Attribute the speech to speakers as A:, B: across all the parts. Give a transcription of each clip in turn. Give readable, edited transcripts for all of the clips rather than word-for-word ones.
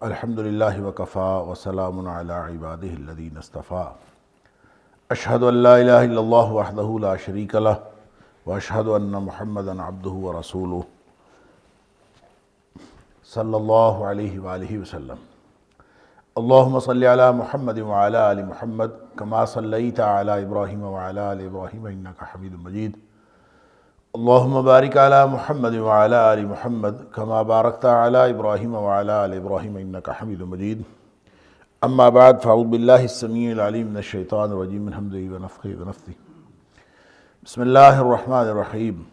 A: الحمدللہ وکفا وسلام علی عبادہ الذین اصطفیٰ اشہد ان لا الہ الا اللہ وحدہ لا شریک لہ واشہد ان محمدا عبدہ ورسولہ صلی اللہ علیہ وآلہ وسلم۔ اللہم صلی علی محمد وعلی آل محمد کما صلیت علی ابراہیم وعلی آل ابراہیم انک حمید مجید۔ اللہم بارک علی محمد وعلی آل محمد کما بارکت علی ابراہیم وعلی آل ابراہیم انک حمید مجید۔ اما بعد فاعوذ باللہ السمیع العلیم من الشیطان الرجیم من ہمزہ ونفخہ ونفثہ۔ بسم اللہ الرحمن الرحیم۔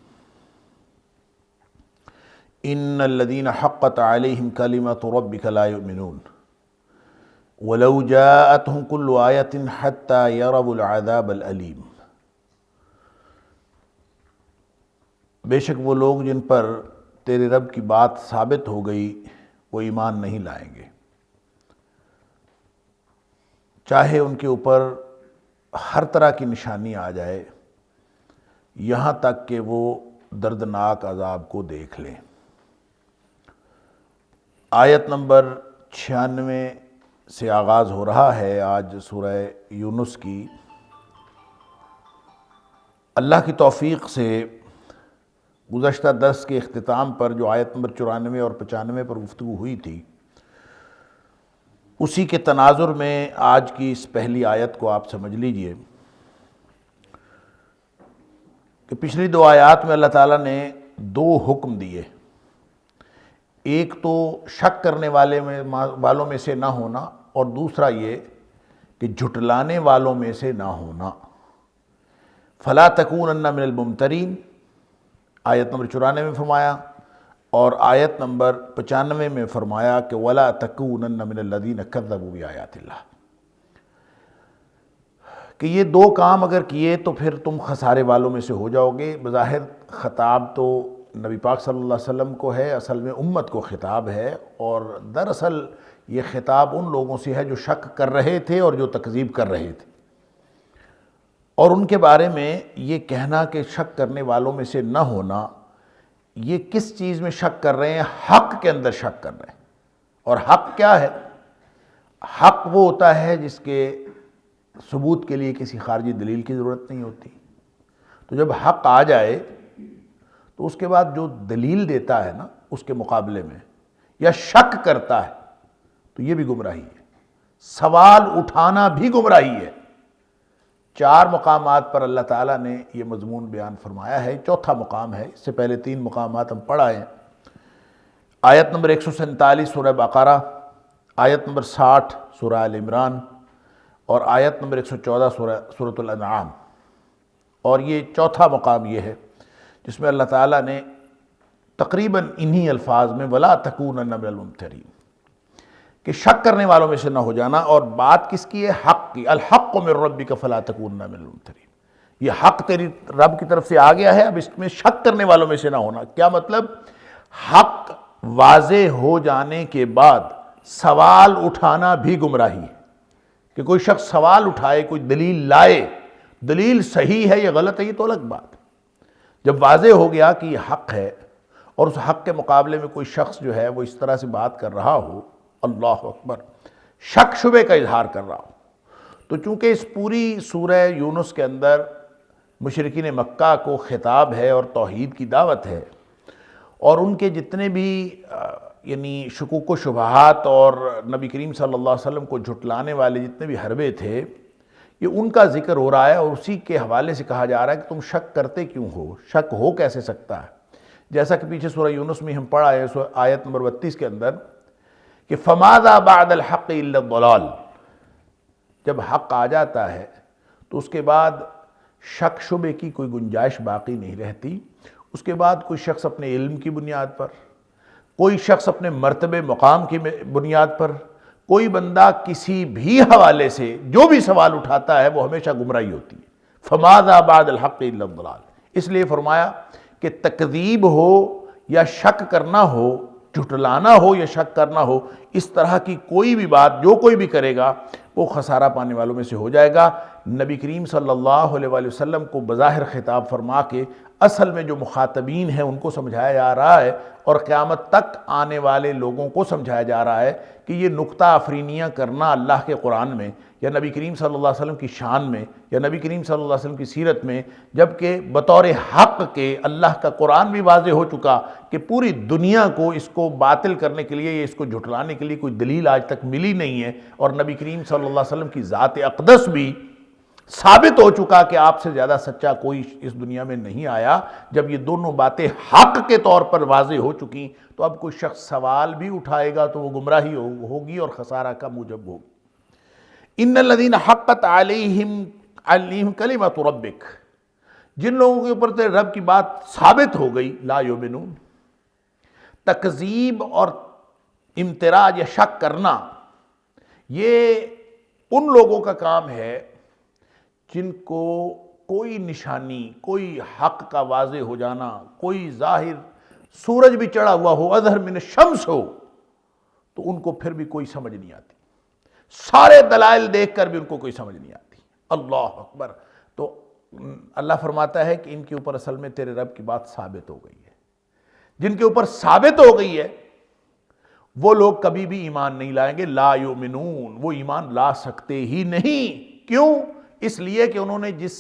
A: ان الذین حقت علیہم کلمۃ ربک لا یؤمنون ولو جاءتهم كل آیۃ حتی یروا العذاب العلیم۔ بے شک وہ لوگ جن پر تیرے رب کی بات ثابت ہو گئی وہ ایمان نہیں لائیں گے، چاہے ان کے اوپر ہر طرح کی نشانی آ جائے، یہاں تک کہ وہ دردناک عذاب کو دیکھ لیں۔ آیت نمبر 96 سے آغاز ہو رہا ہے آج سورہ یونس کی۔ اللہ کی توفیق سے گزشتہ درس کے اختتام پر جو آیت نمبر 94 اور 95 پر گفتگو ہوئی تھی، اسی کے تناظر میں آج کی اس پہلی آیت کو آپ سمجھ لیجئے کہ پچھلی دو آیات میں اللہ تعالیٰ نے دو حکم دیے، ایک تو شک کرنے والوں میں سے نہ ہونا، اور دوسرا یہ کہ جھٹلانے والوں میں سے نہ ہونا۔ فَلَا تَكُونَنَّ مِنَ الْمُمْتَرِينَ آیت نمبر 94 میں فرمایا، اور آیت نمبر 95 میں فرمایا کہ وَلَا تَكُونَنَّ مِنَ الَّذِينَ كَذَّبُوا بِآيَاتِ اللَّهِ، کہ یہ دو کام اگر کیے تو پھر تم خسارے والوں میں سے ہو جاؤ گے۔ بظاہر خطاب تو نبی پاک صلی اللہ علیہ وسلم کو ہے، اصل میں امت کو خطاب ہے، اور دراصل یہ خطاب ان لوگوں سے ہے جو شک کر رہے تھے اور جو تکذیب کر رہے تھے، اور ان کے بارے میں یہ کہنا کہ شک کرنے والوں میں سے نہ ہونا، یہ کس چیز میں شک کر رہے ہیں؟ حق کے اندر شک کر رہے ہیں۔ اور حق کیا ہے؟ حق وہ ہوتا ہے جس کے ثبوت کے لیے کسی خارجی دلیل کی ضرورت نہیں ہوتی۔ تو جب حق آ جائے تو اس کے بعد جو دلیل دیتا ہے نا اس کے مقابلے میں، یا شک کرتا ہے، تو یہ بھی گمراہی ہے۔ سوال اٹھانا بھی گمراہی ہے۔ 4 مقامات پر اللہ تعالیٰ نے یہ مضمون بیان فرمایا ہے، چوتھا مقام ہے، اس سے پہلے 3 مقامات ہم پڑھ آئے ہیں۔ آیت نمبر 147 سورہ بقرہ، آیت نمبر 60 سورہ آل عمران، اور آیت نمبر 114 سورۃ الانعام۔ اور یہ چوتھا مقام یہ ہے جس میں اللہ تعالیٰ نے تقریباً انہی الفاظ میں وَلَا تَكُونَنَّ مِنَ الْمُمْتَرِينَ کہ شک کرنے والوں میں سے نہ ہو جانا، اور بات کس کی ہے؟ حق کی۔ الحق من ربک فلا تکونن من الممترین، یہ حق تیری رب کی طرف سے آ گیا ہے، اب اس میں شک کرنے والوں میں سے نہ ہونا۔ کیا مطلب؟ حق واضح ہو جانے کے بعد سوال اٹھانا بھی گمراہی ہے، کہ کوئی شخص سوال اٹھائے، کوئی دلیل لائے، دلیل صحیح ہے یا غلط ہے یہ تو الگ بات ہے۔ جب واضح ہو گیا کہ یہ حق ہے، اور اس حق کے مقابلے میں کوئی شخص جو ہے وہ اس طرح سے بات کر رہا ہو، اللہ اکبر، شک شبے کا اظہار کر رہا ہو، تو چونکہ اس پوری سورہ یونس کے اندر مشرکین مکہ کو خطاب ہے اور توحید کی دعوت ہے، اور ان کے جتنے بھی یعنی شکوک و شبہات اور نبی کریم صلی اللہ علیہ وسلم کو جھٹلانے والے جتنے بھی حربے تھے، یہ ان کا ذکر ہو رہا ہے، اور اسی کے حوالے سے کہا جا رہا ہے کہ تم شک کرتے کیوں ہو؟ شک ہو کیسے سکتا ہے؟ جیسا کہ پیچھے سورہ یونس میں ہم پڑھا ہے آیت نمبر 32 کے اندر کہ فَمَاذَا بَعْدَ الْحَقِّ إِلَّا الضَّلَالُ، جب حق آ جاتا ہے تو اس کے بعد شک شبے کی کوئی گنجائش باقی نہیں رہتی۔ اس کے بعد کوئی شخص اپنے علم کی بنیاد پر، کوئی شخص اپنے مرتبے مقام کی بنیاد پر، کوئی بندہ کسی بھی حوالے سے جو بھی سوال اٹھاتا ہے وہ ہمیشہ گمراہی ہوتی ہے۔ فَمَاذَا بَعْدَ الْحَقِّ إِلَّا الضَّلَالُ، اس لیے فرمایا کہ تکذیب ہو یا شک کرنا ہو، جھٹلانا ہو یا شک کرنا ہو، اس طرح کی کوئی بھی بات جو کوئی بھی کرے گا وہ خسارہ پانے والوں میں سے ہو جائے گا۔ نبی کریم صلی اللہ علیہ وآلہ وسلم کو بظاہر خطاب فرما کے اصل میں جو مخاطبین ہیں ان کو سمجھایا جا رہا ہے، اور قیامت تک آنے والے لوگوں کو سمجھایا جا رہا ہے کہ یہ نکتہ آفرینیاں کرنا اللہ کے قرآن میں یا نبی کریم صلی اللہ علیہ وسلم کی شان میں یا نبی کریم صلی اللہ علیہ وسلم کی سیرت میں، جبکہ بطور حق کے اللہ کا قرآن بھی واضح ہو چکا کہ پوری دنیا کو اس کو باطل کرنے کے لیے یا اس کو جھٹلانے کے لیے کوئی دلیل آج تک ملی نہیں ہے، اور نبی کریم صلی اللہ علیہ وسلم کی ذات اقدس بھی ثابت ہو چکا کہ آپ سے زیادہ سچا کوئی اس دنیا میں نہیں آیا۔ جب یہ دونوں باتیں حق کے طور پر واضح ہو چکی تو اب کوئی شخص سوال بھی اٹھائے گا تو وہ گمراہی ہوگی اور خسارہ کا موجب ہوگی۔ ان الذین حقت علیہم کلمۃ ربک، جن لوگوں کے اوپر تیرے رب کی بات ثابت ہو گئی، لا یؤمنون، تکذیب اور امتراء یا شک کرنا یہ ان لوگوں کا کام ہے جن کو کوئی نشانی، کوئی حق کا واضح ہو جانا، کوئی ظاہر سورج بھی چڑھا ہوا ہو، اظہر من الشمس ہو، تو ان کو پھر بھی کوئی سمجھ نہیں آتی، سارے دلائل دیکھ کر بھی ان کو کوئی سمجھ نہیں آتی۔ اللہ اکبر۔ تو اللہ فرماتا ہے کہ ان کے اوپر اصل میں تیرے رب کی بات ثابت ہو گئی ہے۔ جن کے اوپر ثابت ہو گئی ہے وہ لوگ کبھی بھی ایمان نہیں لائیں گے، لا یؤمنون، وہ ایمان لا سکتے ہی نہیں۔ کیوں؟ اس لیے کہ انہوں نے جس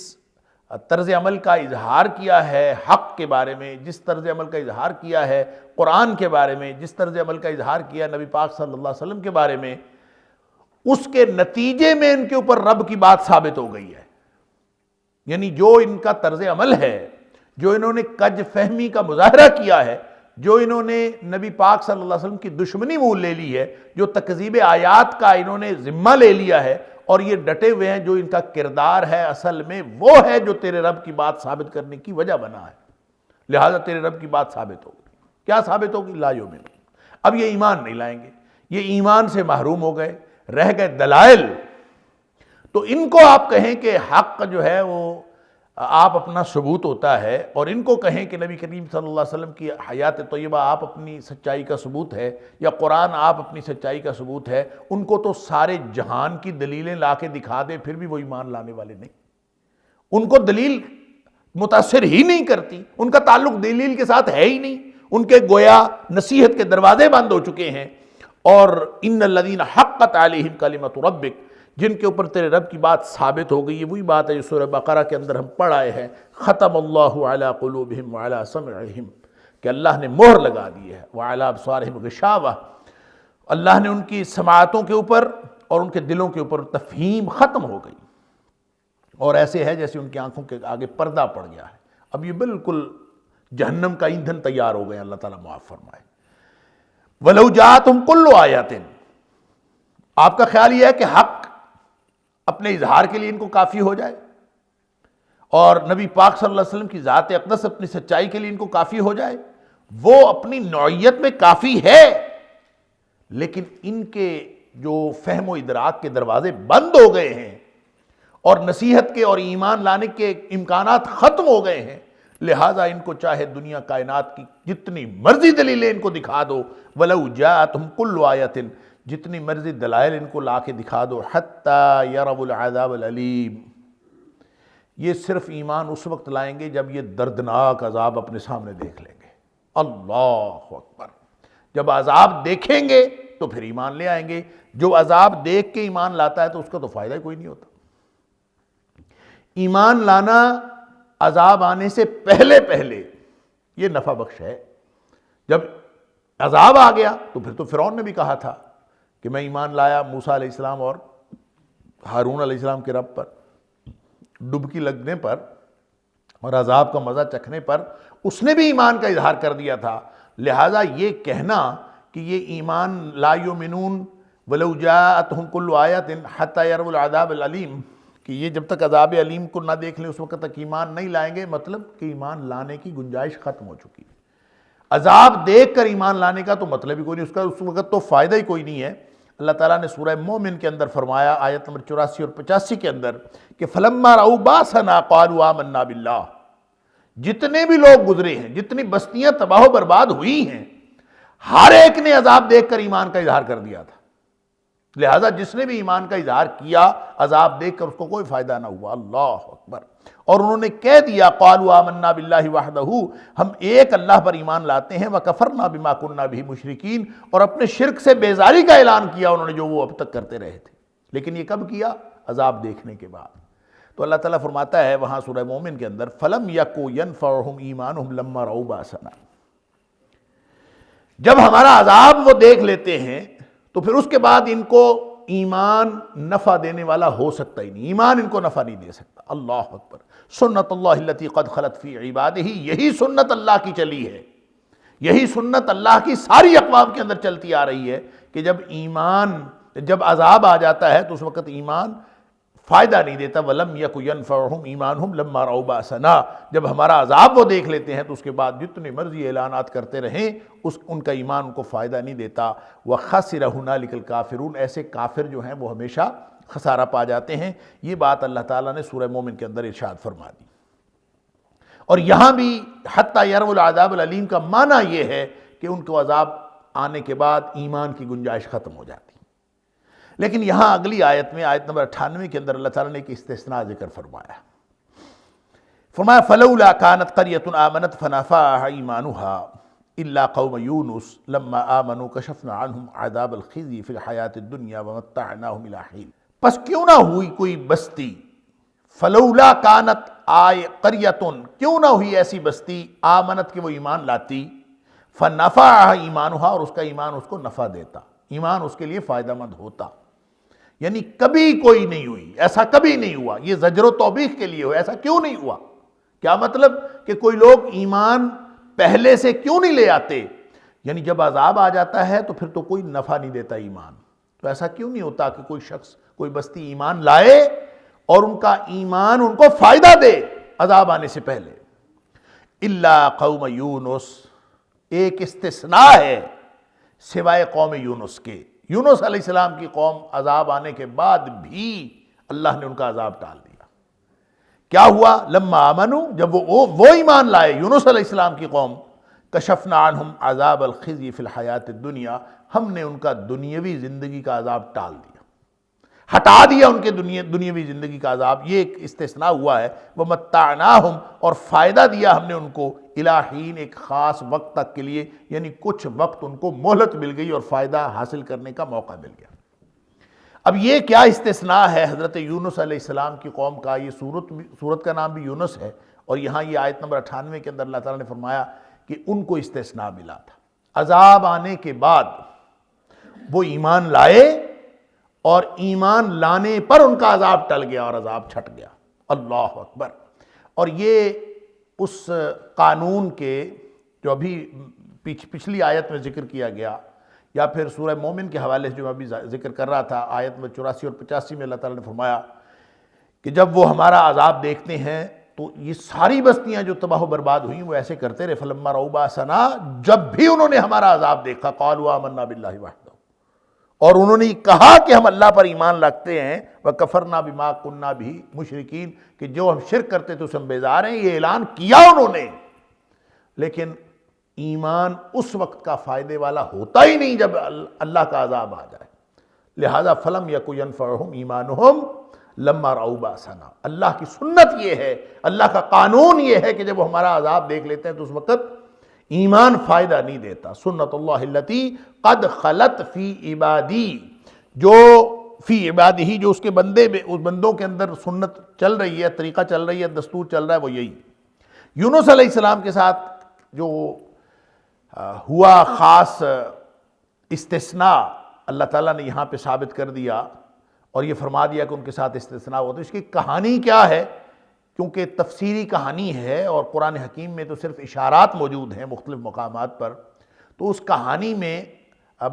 A: طرز عمل کا اظہار کیا ہے حق کے بارے میں، جس طرز عمل کا اظہار کیا ہے قرآن کے بارے میں، جس طرز عمل کا اظہار کیا نبی پاک صلی اللہ علیہ وسلم کے بارے میں، اس کے نتیجے میں ان کے اوپر رب کی بات ثابت ہو گئی ہے۔ یعنی جو ان کا طرز عمل ہے، جو انہوں نے کج فہمی کا مظاہرہ کیا ہے، جو انہوں نے نبی پاک صلی اللہ علیہ وسلم کی دشمنی مول لے لی ہے، جو تکذیب آیات کا انہوں نے ذمہ لے لیا ہے، اور یہ ڈٹے ہوئے ہیں، جو ان کا کردار ہے اصل میں وہ ہے جو تیرے رب کی بات ثابت کرنے کی وجہ بنا ہے۔ لہذا تیرے رب کی بات ثابت ہوگی۔ کیا ثابت ہوگی؟ لا یؤمنون۔ اب یہ ایمان نہیں لائیں گے، یہ ایمان سے محروم ہو گئے، رہ گئے دلائل۔ تو ان کو آپ کہیں کہ حق جو ہے وہ آپ اپنا ثبوت ہوتا ہے، اور ان کو کہیں کہ نبی کریم صلی اللہ علیہ وسلم کی حیات طیبہ آپ اپنی سچائی کا ثبوت ہے، یا قرآن آپ اپنی سچائی کا ثبوت ہے، ان کو تو سارے جہان کی دلیلیں لا کے دکھا دے پھر بھی وہ ایمان لانے والے نہیں۔ ان کو دلیل متاثر ہی نہیں کرتی، ان کا تعلق دلیل کے ساتھ ہے ہی نہیں، ان کے گویا نصیحت کے دروازے بند ہو چکے ہیں۔ اور ان الذین حقت علیہم کلمۃ ربک، جن کے اوپر تیرے رب کی بات ثابت ہو گئی ہے، وہی بات ہے جو سورہ بقرہ کے اندر ہم پڑھ آئے ہیں، ختم اللہ علی قلوبہم وعلی سمعہم، کہ اللہ نے مہر لگا دی ہے، وعلی ابصارہم غشاوہ، اللہ نے ان کی سماعتوں کے اوپر اور ان کے دلوں کے اوپر تفہیم ختم ہو گئی، اور ایسے ہے جیسے ان کی آنکھوں کے آگے پردہ پڑ گیا ہے۔ اب یہ بالکل جہنم کا ایندھن تیار ہو گئے، اللہ تعالیٰ معاف فرمائے۔ وَلَوْ جَاءَتْهُمْ كُلُّ آیَةٍ، آپ کا خیال یہ ہے کہ حق اپنے اظہار کے لیے ان کو کافی ہو جائے، اور نبی پاک صلی اللہ علیہ وسلم کی ذات اقدس اپنی سچائی کے لیے ان کو کافی ہو جائے؟ وہ اپنی نوعیت میں کافی ہے، لیکن ان کے جو فہم و ادراک کے دروازے بند ہو گئے ہیں، اور نصیحت کے اور ایمان لانے کے امکانات ختم ہو گئے ہیں، لہٰذا ان کو چاہے دنیا کائنات کی جتنی مرضی دلیلیں ان کو دکھا دو، وَلَوْ جَاءَتْهُمْ كُلُّ آیَةٍ، جتنی مرضی دلائل ان کو لا کے دکھا دو، حَتَّى يَرَوْا الْعَذَابَ الْأَلِيمَ، یہ صرف ایمان اس وقت لائیں گے جب یہ دردناک عذاب اپنے سامنے دیکھ لیں گے۔ اللہ اکبر۔ جب عذاب دیکھیں گے تو پھر ایمان لے آئیں گے۔ جو عذاب دیکھ کے ایمان لاتا ہے تو اس کا تو فائدہ ہی کوئی نہیں ہوتا۔ ایمان لانا عذاب آنے سے پہلے یہ نفع بخش ہے۔ جب عذاب آ گیا تو پھر تو فرعون نے بھی کہا تھا کہ میں ایمان لایا موسیٰ علیہ السلام اور ہارون علیہ السلام کے رب پر، ڈبکی لگنے پر اور عذاب کا مزہ چکھنے پر اس نے بھی ایمان کا اظہار کر دیا تھا۔ لہٰذا یہ کہنا کہ یہ ایمان لا یؤمنون ولو جاءتہم کل آیۃ حتی یروا العذاب العلیم، کہ یہ جب تک عذاب علیم کو نہ دیکھ لیں اس وقت تک ایمان نہیں لائیں گے، مطلب کہ ایمان لانے کی گنجائش ختم ہو چکی ہے۔ عذاب دیکھ کر ایمان لانے کا تو مطلب ہی کوئی نہیں، اس کا اس وقت تو فائدہ ہی کوئی نہیں ہے۔ اللہ تعالیٰ نے سورہ مومن کے اندر فرمایا، آیت نمبر 84 اور 85 کے اندر، کہ فَلَمَّا رَأَوْا بَأْسَنَا قَالُوا آمَنَّا بِاللَّهِ، جتنے بھی لوگ گزرے ہیں، جتنی بستیاں تباہ و برباد ہوئی ہیں، ہر ایک نے عذاب دیکھ کر ایمان کا اظہار کر دیا تھا۔ لہٰذا جس نے بھی ایمان کا اظہار کیا عذاب دیکھ کر اس کو کوئی فائدہ نہ ہوا۔ اللہ اکبر۔ اور انہوں نے کہہ دیا قالوا آمنا باللہ وحدہ، ہم ایک اللہ پر ایمان لاتے ہیں، وکفرنا بما کنا بہ مشرکین، اور اپنے شرک سے بیزاری کا اعلان کیا انہوں نے جو وہ اب تک کرتے رہے تھے۔ لیکن یہ کب کیا؟ عذاب دیکھنے کے بعد۔ تو اللہ تعالیٰ فرماتا ہے وہاں سورہ مومن کے اندر فَلَمْ يَكُ يَنْفَعُهُمْ إِيمَانُهُمْ لَمَّا رَأَوْا بَأْسَنَا، جب ہمارا عذاب وہ دیکھ لیتے ہیں تو پھر اس کے بعد ان کو ایمان نفع دینے والا ہو سکتا ہی نہیں، ایمان ان کو نفع نہیں دے سکتا۔ اللہ اکبر۔ سنت اللہ التی قد خلت فی عبادہ، یہی سنت اللہ کی چلی ہے، یہی سنت اللہ کی ساری اقوام کے اندر چلتی آ رہی ہے کہ جب عذاب آ جاتا ہے تو اس وقت ایمان فائدہ نہیں دیتا۔ وَلَمْ يَكُ يَنْفَعُهُمْ إِيمَانُهُمْ لَمَّا رَأَوْا بَأْسَنَا، جب ہمارا عذاب وہ دیکھ لیتے ہیں تو اس کے بعد جتنے مرضی اعلانات کرتے رہیں ان کا ایمان ان کو فائدہ نہیں دیتا۔ وَخَسِرَ هُنَالِكَ الْكَافِرُونَ، ایسے کافر جو ہیں وہ ہمیشہ خسارہ پا جاتے ہیں۔ یہ بات اللہ تعالیٰ نے سورہ مومن کے اندر ارشاد فرما دی۔ اور یہاں بھی حتیٰ یروا العذاب العلیم کا معنی یہ ہے کہ ان کو عذاب آنے کے بعد ایمان کی گنجائش ختم ہو جاتی۔ لیکن یہاں اگلی آیت میں، آیت نمبر 98 کے اندر اللہ تعالیٰ نے ایک استثناء ذکر فرمایا۔ فرمایا فَلَوْلَا كَانَتْ قَرْيَةٌ آمَنَتْ فَنَفَعَهَا إِيمَانُهَا إِلَّا قَوْمَ يُونُسَ لَمَّا آمَنُوا كَشَفْنَا عَنْهُمْ عَذَابَ الْخِزْيِ فِي الْحَيَاةِ الدُّنْيَا وَمَتَّعْنَاهُمْ إِلَىٰ حِينٍ، پس کیوں نہ ہوئی کوئی بستی، فَلَوْلَا كَانَتْ قَرْيَةٌ، کیوں نہ ہوئی ایسی بستی آمنت کہ وہ ایمان لاتی، فَنَفَعَهَا إِيمَانُهَا، اور اس کا ایمان اس کو نفع دیتا، ایمان اس کے لیے فائدہ مند ہوتا۔ یعنی کبھی کوئی نہیں ہوئی، ایسا کبھی نہیں ہوا۔ یہ زجر و توبیخ کے لیے ہو، ایسا کیوں نہیں ہوا؟ کیا مطلب کہ کوئی لوگ ایمان پہلے سے کیوں نہیں لے آتے؟ یعنی جب عذاب آ جاتا ہے تو پھر تو کوئی نفع نہیں دیتا ایمان، تو ایسا کیوں نہیں ہوتا کہ کوئی شخص، کوئی بستی ایمان لائے اور ان کا ایمان ان کو فائدہ دے عذاب آنے سے پہلے۔ الا قوم یونس، ایک استثناء ہے سوائے قوم یونس کے۔ یونس علیہ السلام کی قوم عذاب آنے کے بعد بھی اللہ نے ان کا عذاب ٹال دیا۔ کیا ہوا؟ لما آمنوا، جب وہ ایمان لائے یونس علیہ السلام کی قوم، کشفنا عنہم عذاب الخزی فی الحیات الدنیا، ہم نے ان کا دنیاوی زندگی کا عذاب ٹال دیا، ہٹا دیا ان کے دنیاوی زندگی کا عذاب۔ یہ ایک استثناء ہوا ہے۔ وَمَتَّعْنَاهُمْ، اور فائدہ دیا ہم نے ان کو، اِلیٰ حین، ایک خاص وقت تک کے لیے، یعنی کچھ وقت ان کو مہلت مل گئی اور فائدہ حاصل کرنے کا موقع مل گیا۔ اب یہ کیا استثناء ہے حضرت یونس علیہ السلام کی قوم کا؟ یہ سورت کا نام بھی یونس ہے، اور یہاں یہ آیت نمبر 98 کے اندر اللہ تعالیٰ نے فرمایا کہ ان کو استثناء ملا تھا۔ عذاب آنے کے بعد وہ ایمان لائے اور ایمان لانے پر ان کا عذاب ٹل گیا اور عذاب چھٹ گیا۔ اللہ اکبر۔ اور یہ اس قانون کے جو ابھی پچھلی آیت میں ذکر کیا گیا، یا پھر سورہ مومن کے حوالے سے جو میں ابھی ذکر کر رہا تھا، آیت میں 84 اور 85 میں اللہ تعالیٰ نے فرمایا کہ جب وہ ہمارا عذاب دیکھتے ہیں تو یہ ساری بستیاں جو تباہ و برباد ہوئیں وہ ایسے کرتے رہے، فَلَمَّا رَأَوْا بَأْسَنَا، جب بھی انہوں نے ہمارا عذاب دیکھا، قَالُوا آمَنَّا بِاللَّهِ وَحْدَهُ، اور انہوں نے کہا کہ ہم اللہ پر ایمان رکھتے ہیں، وَكَفَرْنَا بِمَا كُنَّا بِهِ مُشْرِكِينَ، کہ جو ہم شرک کرتے تھے اس ہم بیزار ہیں، یہ اعلان کیا انہوں نے، لیکن ایمان اس وقت کا فائدے والا ہوتا ہی نہیں جب اللہ کا عذاب آ جائے۔ لہذا فَلَمْ يَكُ يَنْفَعُهُمْ إِيمَانُهُمْ لَمَّا رَأَوْا بَأْسَنَا، اللہ کی سنت یہ ہے، اللہ کا قانون یہ ہے کہ جب وہ ہمارا عذاب دیکھ لیتے ہیں تو اس وقت ایمان فائدہ نہیں دیتا۔ سنت اللہ التی قد خلت فی عبادی، جو فی عبادی، جو اس کے بندوں کے اندر سنت چل رہی ہے، طریقہ چل رہی ہے، دستور چل رہا ہے، وہ یہی۔ یونس علیہ السلام کے ساتھ جو ہوا خاص استثناء اللہ تعالیٰ نے یہاں پہ ثابت کر دیا اور یہ فرما دیا کہ ان کے ساتھ استثناء ہوا، تو اس کی کہانی کیا ہے؟ کیونکہ تفسیری کہانی ہے اور قرآن حکیم میں تو صرف اشارات موجود ہیں مختلف مقامات پر، تو اس کہانی میں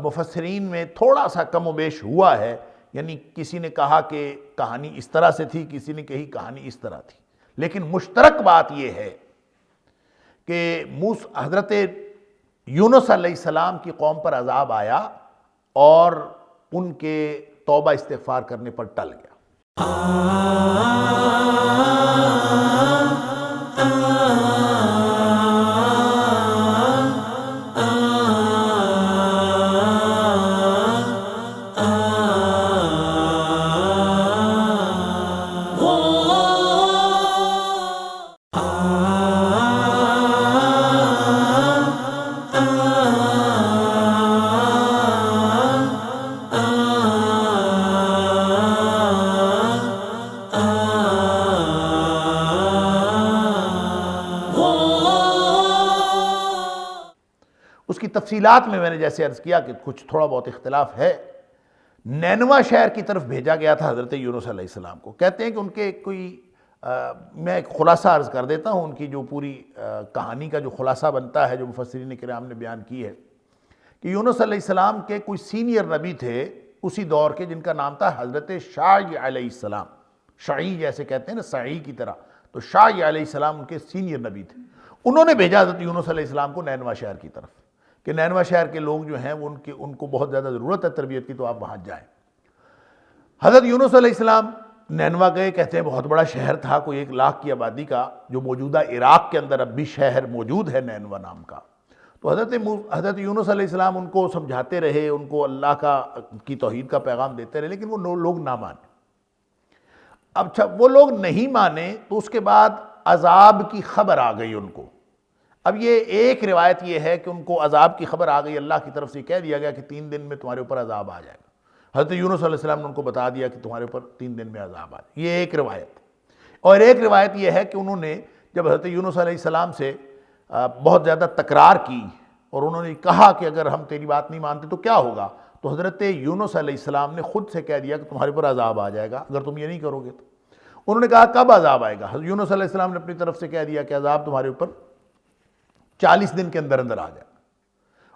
A: مفسرین میں تھوڑا سا کم و بیش ہوا ہے، یعنی کسی نے کہا کہ کہانی اس طرح سے تھی، کسی نے کہی کہانی اس طرح تھی، لیکن مشترک بات یہ ہے کہ حضرت یونس علیہ السلام کی قوم پر عذاب آیا اور ان کے توبہ استغفار کرنے پر ٹل گیا۔ تفصیلات میں نے جیسے عرض کیا کہ کچھ تھوڑا بہت اختلاف ہے۔ نینوا شہر کی طرف بھیجا گیا تھا حضرت یونس علیہ السلام کو۔ کہتے ہیں کہ ان کے میں ایک خلاصہ عرض کر دیتا ہوں ان کی جو پوری کہانی کا جو خلاصہ بنتا ہے، جو مفسرین کرام نے بیان کی ہے کہ یونس علیہ السلام کے کوئی سینئر نبی تھے اسی دور کے، جن کا نام تھا حضرت شعیع علیہ السلام۔ شعیع جیسے کہتے ہیں نا سعی کی طرح، تو شعیع علیہ السلام ان کے سینئر نبی تھے۔ انہوں نے بھیجا حضرت یونس علیہ السلام کو نینوا شہر کی طرف کہ نینوا شہر کے لوگ جو ہیں وہ ان کو بہت زیادہ ضرورت ہے تربیت کی، تو آپ وہاں جائیں۔ حضرت یونس علیہ السلام نینوا گئے۔ کہتے ہیں بہت بڑا شہر تھا، کوئی 1 لاکھ کی آبادی کا، جو موجودہ عراق کے اندر اب بھی شہر موجود ہے نینوا نام کا۔ تو حضرت یونس علیہ السلام ان کو سمجھاتے رہے، ان کو اللہ کی توحید کا پیغام دیتے رہے، لیکن وہ لوگ نہ مانے۔ اب وہ لوگ نہیں مانے تو اس کے بعد عذاب کی خبر آ گئی ان کو۔ اب یہ ایک روایت یہ ہے کہ ان کو عذاب کی خبر آ گئی، اللہ کی طرف سے کہہ دیا گیا کہ 3 دن میں تمہارے اوپر عذاب آ جائے گا۔ حضرت یونس علیہ السلام نے ان کو بتا دیا کہ تمہارے اوپر 3 دن میں عذاب آ جائے گا۔ یہ ایک روایت۔ اور ایک روایت یہ ہے کہ انہوں نے جب حضرت یونس علیہ السلام سے بہت زیادہ تکرار کی اور انہوں نے کہا کہ اگر ہم تیری بات نہیں مانتے تو کیا ہوگا، تو حضرت یونس علیہ السلام نے خود سے کہہ دیا کہ تمہارے اوپر عذاب آ جائے گا اگر تم یہ نہیں کرو گے تو۔ انہوں نے کہا کب عذاب آئے گا؟ حضرت یونس علیہ السلام نے اپنی طرف سے کہہ دیا کہ عذاب تمہارے اوپر 40 دن کے اندر اندر آ جائے گا۔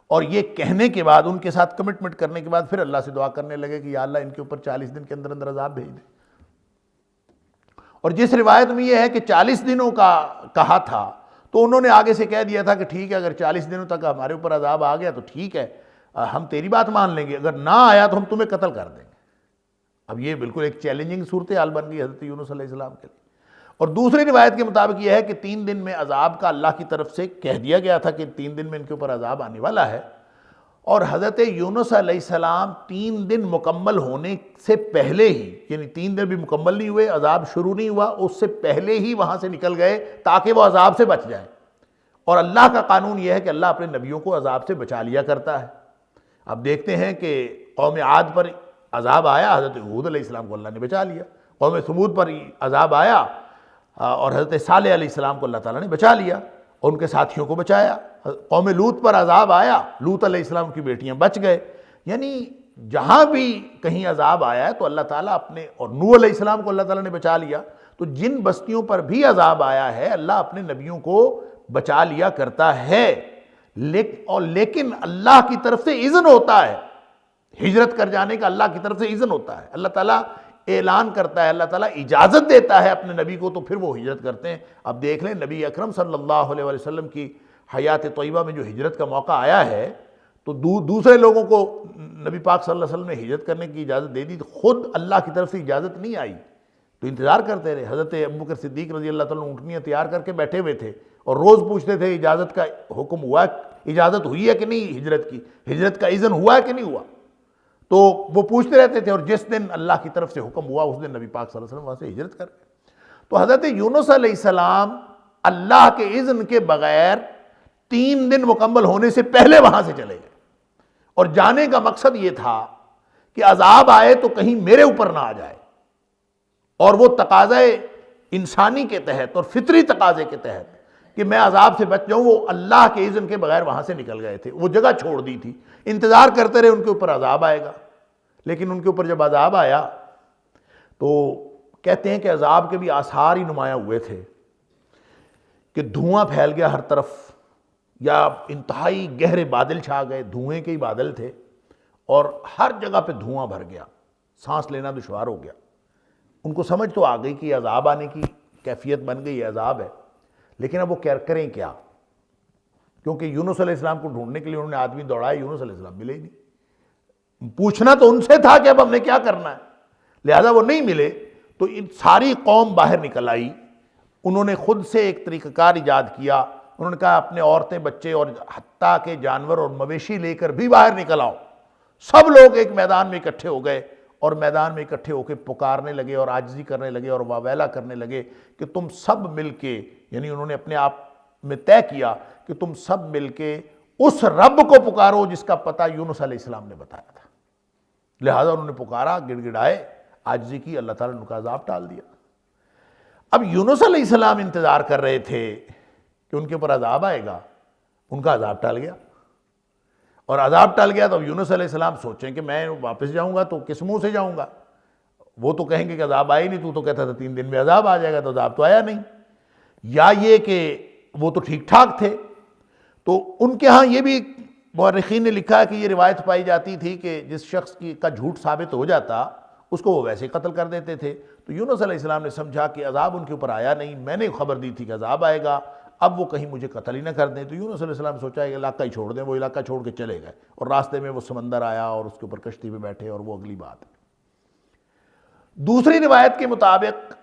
A: اور یہ کہنے کے بعد، ان کے ساتھ کمٹمنٹ کرنے کے بعد، پھر اللہ سے دعا کرنے لگے کہ یا اللہ ان کے اوپر 40 دن کے اندر اندر عذاب بھیج دے۔ اور جس روایت میں یہ ہے کہ 40 دنوں کا کہا تھا، تو انہوں نے آگے سے کہہ دیا تھا کہ ٹھیک ہے، اگر 40 دنوں تک ہمارے اوپر عذاب آ گیا تو ٹھیک ہے، ہم تیری بات مان لیں گے، اگر نہ آیا تو ہم تمہیں قتل کر دیں گے۔ اب یہ بالکل ایک چیلنجنگ صورتحال بن گئی حضرت یونس علیہ السلام کے لیے۔ اور دوسری روایت کے مطابق یہ ہے کہ 3 دن میں عذاب کا اللہ کی طرف سے کہہ دیا گیا تھا کہ 3 دن میں ان کے اوپر عذاب آنے والا ہے۔ اور حضرت یونس علیہ السلام 3 دن مکمل ہونے سے پہلے ہی، یعنی 3 دن بھی مکمل نہیں ہوئے، عذاب شروع نہیں ہوا، اس سے پہلے ہی وہاں سے نکل گئے تاکہ وہ عذاب سے بچ جائیں۔ اور اللہ کا قانون یہ ہے کہ اللہ اپنے نبیوں کو عذاب سے بچا لیا کرتا ہے۔ اب دیکھتے ہیں کہ قوم عاد پر عذاب آیا، حضرت ہود علیہ السلام کو اللہ نے بچا لیا۔ قوم ثمود پر عذاب آیا اور حضرت صالح علیہ السلام کو اللہ تعالیٰ نے بچا لیا اور ان کے ساتھیوں کو بچایا۔ قوم لوط پر عذاب آیا، لوط علیہ السلام کی بیٹیاں بچ گئے۔ یعنی جہاں بھی کہیں عذاب آیا ہے تو اللہ تعالیٰ اپنے، اور نوح علیہ السلام کو اللہ تعالیٰ نے بچا لیا۔ تو جن بستیوں پر بھی عذاب آیا ہے اللہ اپنے نبیوں کو بچا لیا کرتا ہے، لیکن اللہ کی طرف سے اذن ہوتا ہے، ہجرت کر جانے کا اللہ کی طرف سے اذن ہوتا ہے۔ اللہ تعالیٰ اعلان کرتا ہے، اللہ تعالیٰ اجازت دیتا ہے اپنے نبی کو، تو پھر وہ ہجرت کرتے ہیں۔ اب دیکھ لیں نبی اکرم صلی اللہ علیہ وسلم کی حیات طیبہ میں جو ہجرت کا موقع آیا ہے تو دوسرے لوگوں کو نبی پاک صلی اللہ علیہ وسلم نے ہجرت کرنے کی اجازت دے دی، تو خود اللہ کی طرف سے اجازت نہیں آئی تو انتظار کرتے رہے۔ حضرت ابوبکر صدیق رضی اللہ تعالیٰ اونٹنیاں تیار کر کے بیٹھے ہوئے تھے اور روز پوچھتے تھے اجازت کا حکم ہوا، اجازت ہوئی ہے کہ نہیں، ہجرت کا اذن ہوا ہے کہ نہیں ہوا، تو وہ پوچھتے رہتے تھے۔ اور جس دن اللہ کی طرف سے حکم ہوا اس دن نبی پاک صلی اللہ علیہ وسلم وہاں سے ہجرت کر گئے۔ تو حضرت یونس علیہ السلام اللہ کے اذن کے بغیر 3 دن مکمل ہونے سے پہلے وہاں سے چلے گئے، اور جانے کا مقصد یہ تھا کہ عذاب آئے تو کہیں میرے اوپر نہ آ جائے، اور وہ تقاضے انسانی کے تحت اور فطری تقاضے کے تحت کہ میں عذاب سے بچ جاؤں، وہ اللہ کے اذن کے بغیر وہاں سے نکل گئے تھے۔ وہ جگہ چھوڑ دی تھی، انتظار کرتے رہے ان کے اوپر عذاب آئے گا، لیکن ان کے اوپر جب عذاب آیا تو کہتے ہیں کہ عذاب کے بھی آثار ہی نمایاں ہوئے تھے کہ دھواں پھیل گیا ہر طرف، یا انتہائی گہرے بادل چھا گئے، دھوئیں کے ہی بادل تھے اور ہر جگہ پہ دھواں بھر گیا، سانس لینا دشوار ہو گیا۔ ان کو سمجھ تو آ گئی کہ یہ عذاب آنے کی کیفیت بن گئی، یہ عذاب ہے، لیکن اب وہ کریں کیا؟ کیونکہ یونس علیہ السلام کو ڈھونڈنے کے لیے انہوں نے آدمی دوڑائے، یونس علیہ السلام ملے ہی نہیں۔ پوچھنا تو ان سے تھا کہ اب ہم نے کیا کرنا ہے، لہذا وہ نہیں ملے تو ساری قوم باہر نکل آئی۔ انہوں نے خود سے ایک طریقہ کار ایجاد کیا، انہوں نے کہا اپنے عورتیں، بچے اور حتیٰ کہ جانور اور مویشی لے کر بھی باہر نکل آؤ۔ سب لوگ ایک میدان میں اکٹھے ہو گئے اور میدان میں اکٹھے ہو کے پکارنے لگے اور عاجزی کرنے لگے اور واویلا کرنے لگے کہ تم سب مل کے، یعنی انہوں نے اپنے آپ میں طے کیا کہ تم سب مل کے اس رب کو پکارو جس کا پتہ یونس علیہ السلام نے بتایا تھا۔ لہذا انہوں نے پکارا، گڑ گڑائے، عاجزی کی، اللہ تعالیٰ نے ان کا عذاب ٹال دیا۔ اب یونس علیہ السلام انتظار کر رہے تھے کہ ان کے اوپر عذاب آئے گا، ان کا عذاب ٹال گیا۔ اور عذاب ٹل گیا تو اب یونس علیہ السلام سوچیں کہ میں واپس جاؤں گا تو کس منہ سے جاؤں گا، وہ تو کہیں گے کہ عذاب آیا ہی نہیں، تو کہتا تھا 3 دن میں عذاب آ جائے گا، تو عذاب تو آیا نہیں، یا یہ کہ وہ تو ٹھیک ٹھاک تھے۔ تو ان کے ہاں یہ بھی مورخین نے لکھا ہے کہ یہ روایت پائی جاتی تھی کہ جس شخص کا جھوٹ ثابت ہو جاتا اس کو وہ ویسے قتل کر دیتے تھے۔ تو یونس علیہ السلام نے سمجھا کہ عذاب ان کے اوپر آیا نہیں، میں نے خبر دی تھی کہ عذاب آئے گا، اب وہ کہیں مجھے قتل ہی نہ کر دیں۔ تو یونس علیہ السلام نے سوچا کہ علاقہ ہی چھوڑ دیں، وہ علاقہ چھوڑ کے چلے گئے، اور راستے میں وہ سمندر آیا اور اس کے اوپر کشتی پہ بیٹھے، اور وہ اگلی بات ہے۔ دوسری روایت کے مطابق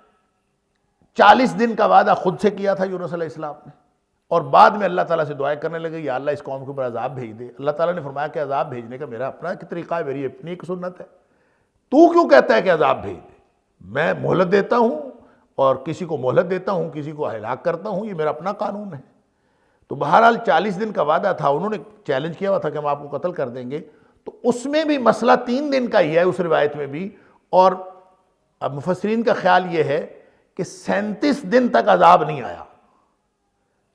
A: 40 دن کا وعدہ خود سے کیا تھا یونس علیہ السلام نے، اور بعد میں اللہ تعالیٰ سے دعائیں کرنے لگے، یا اللہ اس قوم کے اوپر عذاب بھیج دے۔ اللہ تعالیٰ نے فرمایا کہ عذاب بھیجنے کا میرا اپنا ایک طریقہ ہے، میری اپنی ایک سنت ہے، تو کیوں کہتا ہے کہ عذاب بھیج دے؟ میں مہلت دیتا ہوں، اور کسی کو مہلت دیتا ہوں، کسی کو ہلاک کرتا ہوں، یہ میرا اپنا قانون ہے۔ تو بہرحال 40 دن کا وعدہ تھا، انہوں نے چیلنج کیا ہوا تھا کہ ہم آپ کو قتل کر دیں گے، تو اس میں بھی مسئلہ 3 دن کا ہی ہے اس روایت میں بھی، اور اب مفسرین کا خیال یہ ہے کہ 37 دن تک عذاب نہیں آیا۔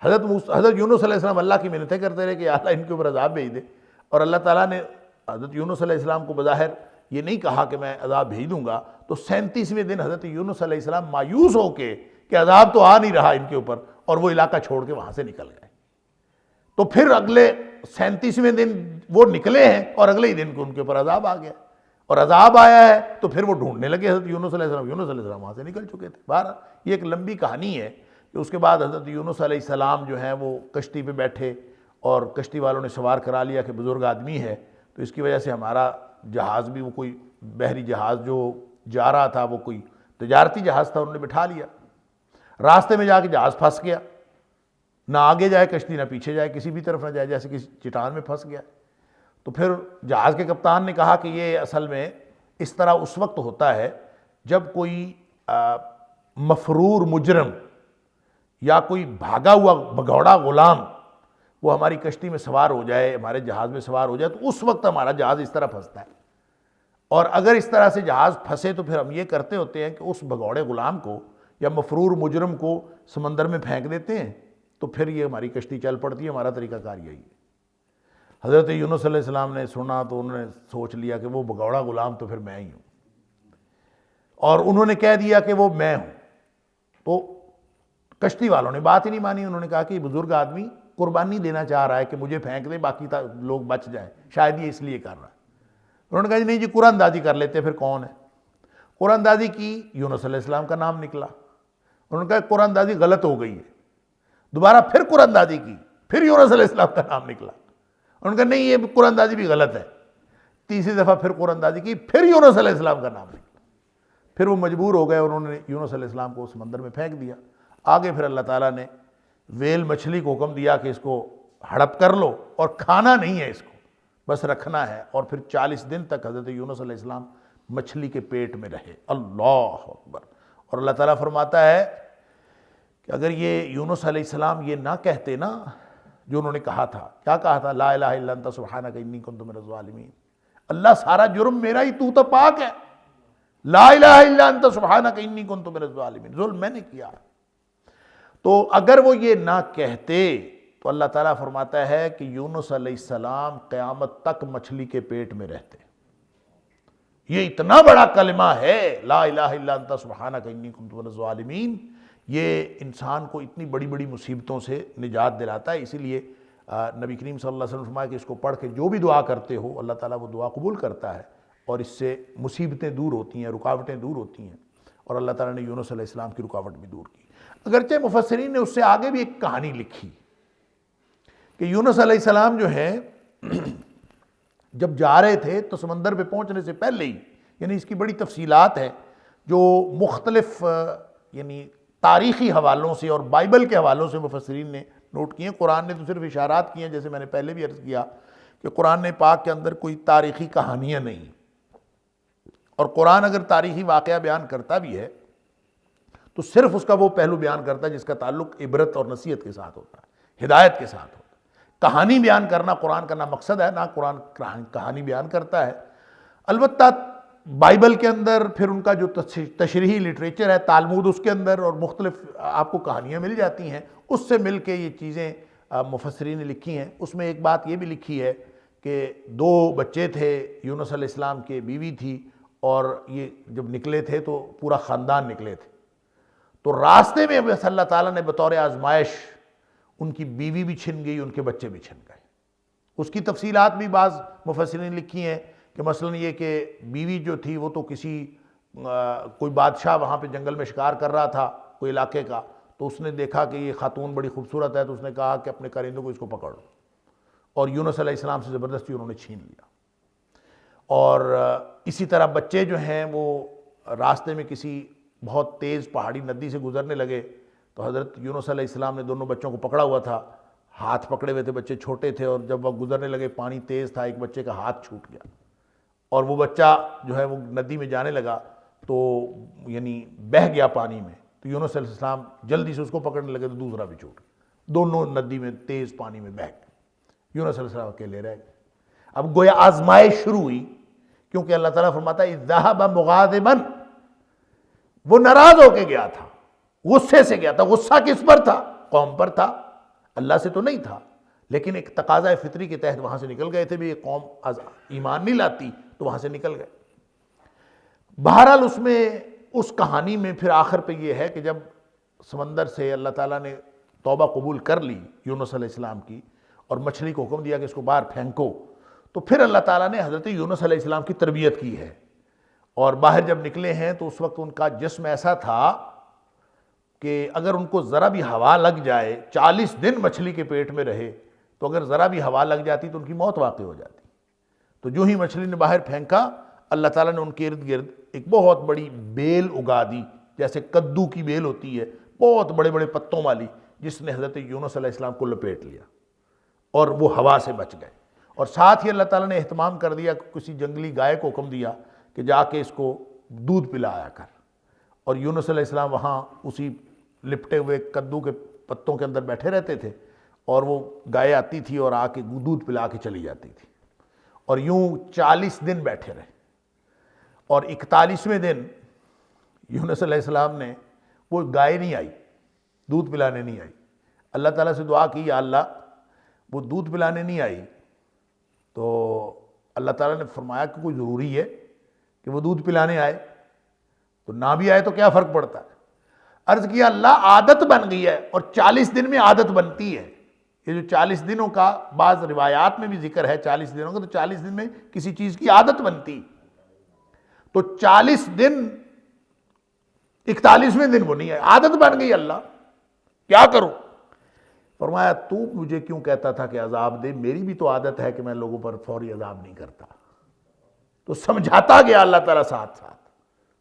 A: حضرت یونس علیہ السلام اللہ کی منتیں کرتے رہے کہ یا اللہ ان کے اوپر عذاب بھیج دے، اور اللہ تعالیٰ نے حضرت یونس علیہ السلام کو بظاہر یہ نہیں کہا کہ میں عذاب بھیج دوں گا۔ تو 37ویں دن حضرت یونس علیہ السلام مایوس ہو کے کہ عذاب تو آ نہیں رہا ان کے اوپر، اور وہ علاقہ چھوڑ کے وہاں سے نکل گئے۔ تو پھر اگلے 37ویں دن وہ نکلے ہیں، اور اگلے ہی دن کو ان کے اوپر عذاب آ گیا، اور عذاب آیا ہے تو پھر وہ ڈھونڈنے لگے حضرت یونس علیہ السلام۔ یونس علیہ السلام وہاں سے نکل چکے تھے۔ بہرحال یہ ایک لمبی کہانی ہے کہ اس کے بعد حضرت یونس علیہ السلام جو ہیں وہ کشتی پہ بیٹھے، اور کشتی والوں نے سوار کرا لیا کہ بزرگ آدمی ہے، تو اس کی وجہ سے ہمارا جہاز بھی، وہ کوئی بحری جہاز جو جا رہا تھا وہ کوئی تجارتی جہاز تھا، انہوں نے بٹھا لیا۔ راستے میں جا کے جہاز پھنس گیا، نہ آگے جائے کشتی نہ پیچھے جائے، کسی بھی طرف نہ جائے، جیسے کسی چٹان میں پھنس گیا۔ تو پھر جہاز کے کپتان نے کہا کہ یہ اصل میں اس طرح اس وقت ہوتا ہے جب کوئی مفرور مجرم یا کوئی بھاگا ہوا بھگوڑا غلام وہ ہماری کشتی میں سوار ہو جائے، ہمارے جہاز میں سوار ہو جائے، تو اس وقت ہمارا جہاز اس طرح پھنستا ہے۔ اور اگر اس طرح سے جہاز پھنسے تو پھر ہم یہ کرتے ہوتے ہیں کہ اس بھگوڑے غلام کو یا مفرور مجرم کو سمندر میں پھینک دیتے ہیں، تو پھر یہ ہماری کشتی چل پڑتی ہے۔ ہمارا طریقہ کار یہی ہے۔ حضرت یونس علیہ السلام نے سنا تو انہوں نے سوچ لیا کہ وہ بھگوڑا غلام تو پھر میں ہی ہوں، اور انہوں نے کہہ دیا کہ وہ میں ہوں۔ تو کشتی والوں نے بات ہی نہیں مانی، انہوں نے کہا کہ یہ بزرگ آدمی قربانی دینا چاہ رہا ہے کہ مجھے پھینک دے، باقی لوگ بچ جائیں، شاید یہ اس لیے کر رہا ہے۔ انہوں نے کہا جی نہیں جی، قرآن اندازی کر لیتے، پھر کون ہے؟ قرآن اندازی کی، یونس علیہ السلام کا نام نکلا۔ انہوں نے کہا قرآن اندازی غلط ہو گئی ہے۔ دوبارہ پھر قرآن اندازی کی، پھر یونس علیہ السلام کا نام نکلا۔ انہوں نے کہا نہیں یہ قرآن اندازی بھی غلط ہے۔ تیسری دفعہ پھر قرآن اندازی کی، پھر یونس علیہ السلام کا نام نکلا۔ پھر وہ مجبور ہو گئے، انہوں نے یونس علیہ السلام کو سمندر میں پھینک دیا۔ آگے پھر اللہ تعالیٰ نے ویل مچھلی کو حکم دیا کہ اس کو ہڑپ کر لو، اور کھانا نہیں ہے اس کو، بس رکھنا ہے۔ اور پھر 40 دن تک حضرت یونس علیہ السلام مچھلی کے پیٹ میں رہے۔ اللہ اکبر۔ اور اللہ تعالیٰ فرماتا ہے کہ اگر یہ یونس علیہ السلام یہ نہ کہتے نا جو انہوں نے کہا تھا، کیا کہا تھا؟ لا الہ الا انت سبحانک انی کنت من الظالمین، اللہ سارا جرم میرا ہی، تو پاک ہے، لا الہ الا انت سبحانک انی کنت من الظالمین، ظلم میں نے کیا۔ تو اگر وہ یہ نہ کہتے تو اللہ تعالیٰ فرماتا ہے کہ یونس علیہ السلام قیامت تک مچھلی کے پیٹ میں رہتے۔ یہ اتنا بڑا کلمہ ہے لا الہ الا انت سبحانک انی کنت من الظالمین، یہ انسان کو اتنی بڑی بڑی مصیبتوں سے نجات دلاتا ہے۔ اسی لیے نبی کریم صلی اللہ علیہ وسلم نے فرمایا کہ اس کو پڑھ کے جو بھی دعا کرتے ہو اللہ تعالیٰ وہ دعا قبول کرتا ہے، اور اس سے مصیبتیں دور ہوتی ہیں، رکاوٹیں دور ہوتی ہیں، اور اللہ تعالیٰ نے یونس علیہ السلام کی رکاوٹ بھی دور کی۔ اگرچہ مفسرین نے اس سے آگے بھی ایک کہانی لکھی کہ یونس علیہ السلام جو ہیں جب جا رہے تھے تو سمندر پہ پہنچنے سے پہلے ہی، یعنی اس کی بڑی تفصیلات ہیں جو مختلف یعنی تاریخی حوالوں سے اور بائبل کے حوالوں سے مفسرین نے نوٹ کیے ہیں۔ قرآن نے تو صرف اشارات کیے ہیں، جیسے میں نے پہلے بھی عرض کیا کہ قرآن پاک کے اندر کوئی تاریخی کہانیاں نہیں، اور قرآن اگر تاریخی واقعہ بیان کرتا بھی ہے تو صرف اس کا وہ پہلو بیان کرتا ہے جس کا تعلق عبرت اور نصیحت کے ساتھ ہوتا ہے، ہدایت کے ساتھ ہوتا ہے۔ کہانی بیان کرنا قرآن کا نہ مقصد ہے، نہ قرآن کہانی بیان کرتا ہے۔ البتہ بائبل کے اندر پھر ان کا جو تشریحی لٹریچر ہے، تالمود، اس کے اندر اور مختلف آپ کو کہانیاں مل جاتی ہیں، اس سے مل کے یہ چیزیں مفسرین نے لکھی ہیں۔ اس میں ایک بات یہ بھی لکھی ہے کہ دو بچے تھے، یونس علیہ السلام کے بیوی تھی، اور یہ جب نکلے تھے تو پورا خاندان نکلے تھے، تو راستے میں بس اللہ تعالیٰ نے بطور آزمائش ان کی بیوی بھی چھن گئی، ان کے بچے بھی چھن گئے۔ اس کی تفصیلات بھی بعض مفسرین نے لکھی ہیں کہ مثلا یہ کہ بیوی جو تھی وہ تو کوئی بادشاہ وہاں پہ جنگل میں شکار کر رہا تھا کوئی علاقے کا، تو اس نے دیکھا کہ یہ خاتون بڑی خوبصورت ہے، تو اس نے کہا کہ اپنے کارندوں کو اس کو پکڑ لو، اور یونس علیہ السلام سے زبردستی انہوں نے چھین لیا۔ اور اسی طرح بچے جو ہیں وہ راستے میں کسی بہت تیز پہاڑی ندی سے گزرنے لگے، تو حضرت یونس علیہ السلام نے دونوں بچوں کو پکڑا ہوا تھا، ہاتھ پکڑے ہوئے تھے، بچے چھوٹے تھے، اور جب وہ گزرنے لگے پانی تیز تھا، ایک بچے کا ہاتھ چھوٹ گیا، اور وہ بچہ جو ہے وہ ندی میں جانے لگا تو یعنی بہہ گیا پانی میں، تو یونس علیہ السلام جلدی سے اس کو پکڑنے لگے تو دوسرا بھی چھوٹ گیا، دونوں ندی میں تیز پانی میں بہہ گئے، یونس علیہ السلام اکیلے رہ گئے۔ اب گویا آزمائش شروع ہوئی، کیونکہ اللہ تعالیٰ فرماتا ہے اذ ذہب مغاضبا، وہ ناراض ہو کے گیا تھا، غصے سے گیا تھا۔ غصہ کس پر تھا؟ قوم پر تھا، اللہ سے تو نہیں تھا، لیکن ایک تقاضۂ فطری کے تحت وہاں سے نکل گئے تھے، بھی یہ قوم ایمان نہیں لاتی، تو وہاں سے نکل گئے۔ بہرحال اس کہانی میں پھر آخر پہ یہ ہے کہ جب سمندر سے اللہ تعالیٰ نے توبہ قبول کر لی یونس علیہ السلام کی، اور مچھلی کو حکم دیا کہ اس کو باہر پھینکو، تو پھر اللہ تعالیٰ نے حضرت یونس علیہ السلام کی تربیت کی ہے، اور باہر جب نکلے ہیں تو اس وقت ان کا جسم ایسا تھا کہ اگر ان کو ذرا بھی ہوا لگ جائے، 40 دن مچھلی کے پیٹ میں رہے، تو اگر ذرا بھی ہوا لگ جاتی تو ان کی موت واقع ہو جاتی۔ تو جو ہی مچھلی نے باہر پھینکا، اللہ تعالیٰ نے ان کے ارد گرد ایک بہت بڑی بیل اگا دی، جیسے کدو کی بیل ہوتی ہے، بہت بڑے بڑے پتوں والی، جس نے حضرت یونس علیہ السلام کو لپیٹ لیا، اور وہ ہوا سے بچ گئے۔ اور ساتھ ہی اللہ تعالیٰ نے اہتمام کر دیا، کسی جنگلی گائے کو حکم دیا کہ جا کے اس کو دودھ پلایا کر، اور یونس علیہ السلام وہاں اسی لپٹے ہوئے کدو کے پتوں کے اندر بیٹھے رہتے تھے، اور وہ گائے آتی تھی اور آ کے دودھ پلا کے چلی جاتی تھی، اور یوں 40 دن بیٹھے رہے۔ اور 41ویں دن یونس علیہ السلام نے، وہ گائے نہیں آئی، دودھ پلانے نہیں آئی، اللہ تعالیٰ سے دعا کی یا اللہ وہ دودھ پلانے نہیں آئی، تو اللہ تعالیٰ نے فرمایا کہ کوئی ضروری ہے کہ وہ دودھ پلانے آئے؟ تو نہ بھی آئے تو کیا فرق پڑتا ہے؟ عرض کیا اللہ عادت بن گئی ہے، اور 40 دن میں عادت بنتی ہے۔ یہ جو 40 دنوں کا بعض روایات میں بھی ذکر ہے 40 دنوں کا، تو 40 دن میں کسی چیز کی عادت بنتی، تو 40 دن 41ویں دن وہ نہیں ہے، عادت بن گئی، اللہ کیا کروں؟ فرمایا تو مجھے کیوں کہتا تھا کہ عذاب دے؟ میری بھی تو عادت ہے کہ میں لوگوں پر فوری عذاب نہیں کرتا۔ تو سمجھاتا گیا اللہ تعالیٰ ساتھ ساتھ۔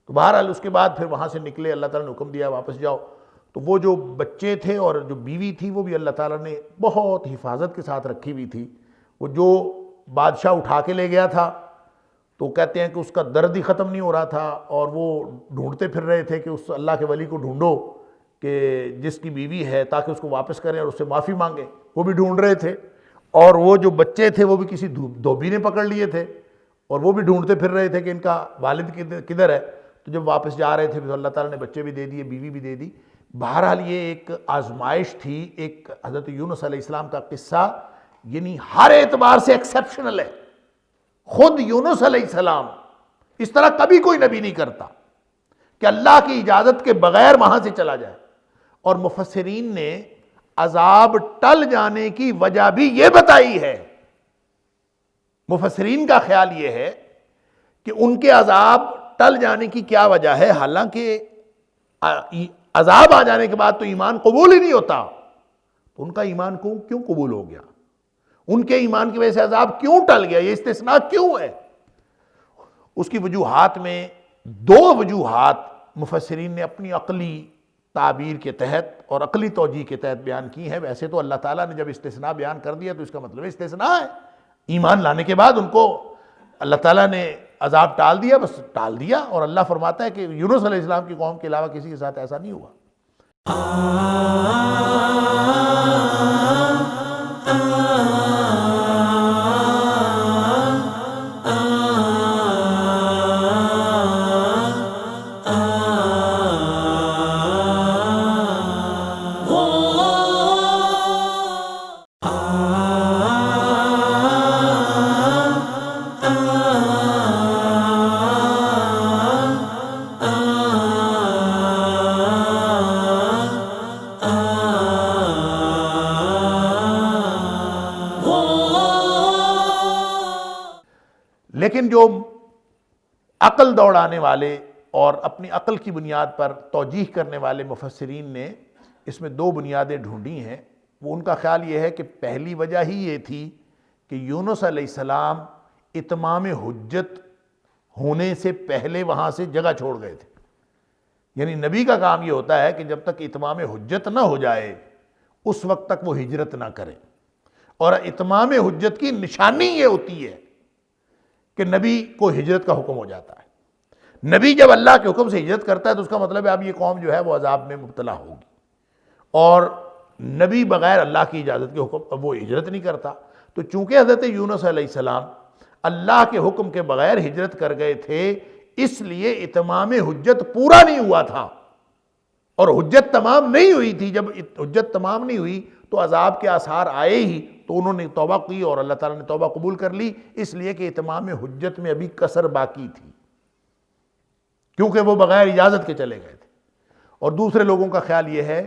A: تو بہرحال اس کے بعد پھر وہاں سے نکلے، اللہ تعالیٰ نے حکم دیا واپس جاؤ، تو وہ جو بچے تھے اور جو بیوی تھی وہ بھی اللہ تعالیٰ نے بہت حفاظت کے ساتھ رکھی ہوئی تھی۔ وہ جو بادشاہ اٹھا کے لے گیا تھا، تو کہتے ہیں کہ اس کا درد ہی ختم نہیں ہو رہا تھا، اور وہ ڈھونڈتے پھر رہے تھے کہ اس اللہ کے ولی کو ڈھونڈو کہ جس کی بیوی ہے، تاکہ اس کو واپس کریں اور اس سے معافی مانگیں، وہ بھی ڈھونڈ رہے تھے۔ اور وہ جو بچے تھے وہ بھی کسی دھوبی نے پکڑ لیے تھے، اور وہ بھی ڈھونڈتے پھر رہے تھے کہ ان کا والد کدھر ہے۔ تو جب واپس جا رہے تھے تو اللہ تعالیٰ نے بچے بھی دے دیے، بیوی بھی دے دی۔ بہرحال یہ ایک آزمائش تھی، ایک حضرت یونس علیہ السلام کا قصہ یعنی ہر اعتبار سے ایکسیپشنل ہے۔ خود یونس علیہ السلام اس طرح کبھی کوئی نبی نہیں کرتا کہ اللہ کی اجازت کے بغیر وہاں سے چلا جائے۔ اور مفسرین نے عذاب ٹل جانے کی وجہ بھی یہ بتائی ہے۔ مفسرین کا خیال یہ ہے کہ ان کے عذاب ٹل جانے کی کیا وجہ ہے، حالانکہ عذاب آ جانے کے بعد تو ایمان قبول ہی نہیں ہوتا، تو ان کا ایمان کیوں قبول ہو گیا؟ ان کے ایمان کی وجہ سے عذاب کیوں ٹل گیا؟ یہ استثناء کیوں ہے؟ اس کی وجوہات میں 2 وجوہات مفسرین نے اپنی عقلی تعبیر کے تحت اور عقلی توجیہ کے تحت بیان کی ہیں۔ ویسے تو اللہ تعالیٰ نے جب استثناء بیان کر دیا تو اس کا مطلب استثناء ہے، ایمان لانے کے بعد ان کو اللہ تعالیٰ نے عذاب ٹال دیا، بس ٹال دیا۔ اور اللہ فرماتا ہے کہ یونس علیہ السلام کی قوم کے علاوہ کسی کے ساتھ ایسا نہیں ہوا۔ لیکن جو عقل دوڑانے والے اور اپنی عقل کی بنیاد پر توجیح کرنے والے مفسرین نے اس میں دو بنیادیں ڈھونڈی ہیں. وہ ان کا خیال یہ ہے کہ پہلی وجہ ہی یہ تھی کہ یونس علیہ السلام اتمام حجت ہونے سے پہلے وہاں سے جگہ چھوڑ گئے تھے. یعنی نبی کا کام یہ ہوتا ہے کہ جب تک اتمام حجت نہ ہو جائے اس وقت تک وہ ہجرت نہ کرے. اور اتمام حجت کی نشانی یہ ہوتی ہے کہ نبی کو ہجرت کا حکم ہو جاتا ہے. نبی جب اللہ کے حکم سے ہجرت کرتا ہے تو اس کا مطلب ہے اب یہ قوم جو ہے وہ عذاب میں مبتلا ہوگی. اور نبی بغیر اللہ کی اجازت کے حکم وہ ہجرت نہیں کرتا. تو چونکہ حضرت یونس علیہ السلام اللہ کے حکم کے بغیر ہجرت کر گئے تھے اس لیے اتمام حجت پورا نہیں ہوا تھا اور حجت تمام نہیں ہوئی تھی. جب حجت تمام نہیں ہوئی تو عذاب کے آثار آئے ہی تو انہوں نے توبہ کی اور اللہ تعالیٰ نے توبہ قبول کر لی اس لیے کہ اتمام حجت میں ابھی کسر باقی تھی کیونکہ وہ بغیر اجازت کے چلے گئے تھے. اور دوسرے لوگوں کا خیال یہ ہے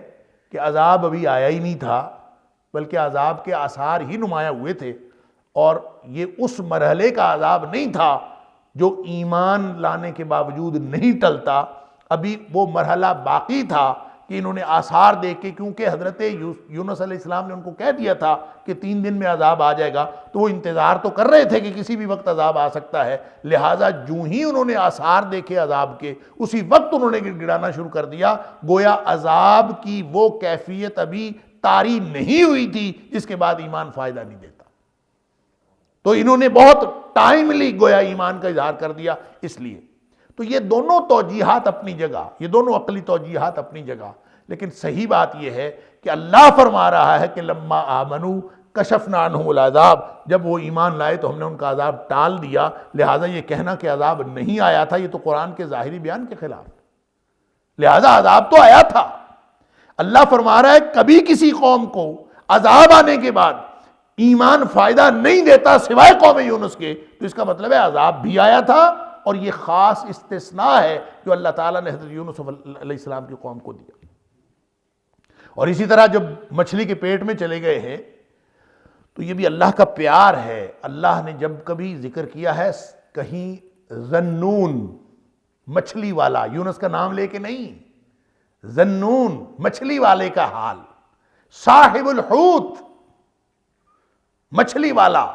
A: کہ عذاب ابھی آیا ہی نہیں تھا بلکہ عذاب کے آثار ہی نمایاں ہوئے تھے اور یہ اس مرحلے کا عذاب نہیں تھا جو ایمان لانے کے باوجود نہیں ٹلتا. ابھی وہ مرحلہ باقی تھا کہ انہوں نے آثار دیکھ کے کیونکہ حضرت یونس علیہ السلام نے ان کو کہہ دیا تھا کہ 3 دن میں عذاب آ جائے گا تو وہ انتظار تو کر رہے تھے کہ کسی بھی وقت عذاب آ سکتا ہے. لہٰذا جو ہی انہوں نے آثار دیکھے عذاب کے اسی وقت انہوں نے گڑ گڑانا شروع کر دیا. گویا عذاب کی وہ کیفیت ابھی طاری نہیں ہوئی تھی جس کے بعد ایمان فائدہ نہیں دیتا. تو انہوں نے بہت ٹائملی گویا ایمان کا اظہار کر دیا. اس لیے تو یہ دونوں توجیحات اپنی جگہ, یہ دونوں عقلی توجیحات اپنی جگہ, لیکن صحیح بات یہ ہے کہ اللہ فرما رہا ہے کہ لما آمنوا کشفنا عنہم العذاب, جب وہ ایمان لائے تو ہم نے ان کا عذاب ٹال دیا. لہٰذا یہ کہنا کہ عذاب نہیں آیا تھا یہ تو قرآن کے ظاہری بیان کے خلاف. لہٰذا عذاب تو آیا تھا. اللہ فرما رہا ہے کبھی کسی قوم کو عذاب آنے کے بعد ایمان فائدہ نہیں دیتا سوائے قوم یونس کے, تو اس کا مطلب ہے عذاب بھی آیا تھا اور یہ خاص استثناء ہے جو اللہ تعالیٰ نے حضرت یونس علیہ السلام کی قوم کو دیا. اور اسی طرح جب مچھلی کے پیٹ میں چلے گئے ہیں تو یہ بھی اللہ کا پیار ہے. اللہ نے جب کبھی ذکر کیا ہے کہیں ذنون مچھلی والا, یونس کا نام لے کے نہیں, ذنون مچھلی والے کا حال, صاحب الحوت مچھلی والا,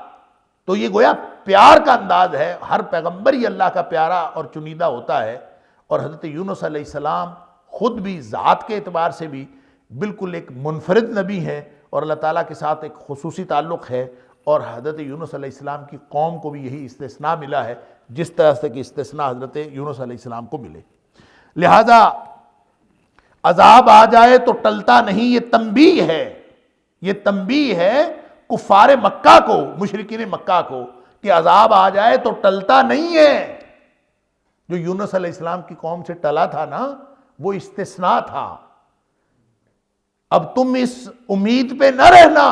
A: تو یہ گویا پیار کا انداز ہے. ہر پیغمبر ہی اللہ کا پیارا اور چنیدہ ہوتا ہے اور حضرت یونس علیہ السلام خود بھی ذات کے اعتبار سے بھی بالکل ایک منفرد نبی ہیں اور اللہ تعالیٰ کے ساتھ ایک خصوصی تعلق ہے. اور حضرت یونس علیہ السلام کی قوم کو بھی یہی استثناء ملا ہے جس طرح سے کہ استثناء حضرت یونس علیہ السلام کو ملے. لہذا عذاب آ جائے تو ٹلتا نہیں, یہ تنبیہ ہے, یہ تنبیہ ہے کفار مکہ کو, مشرکین مکہ کو, کہ عذاب آ جائے تو ٹلتا نہیں ہے. جو یونس علیہ السلام کی قوم سے ٹلا تھا نا وہ استثناء تھا. اب تم اس امید پہ نہ رہنا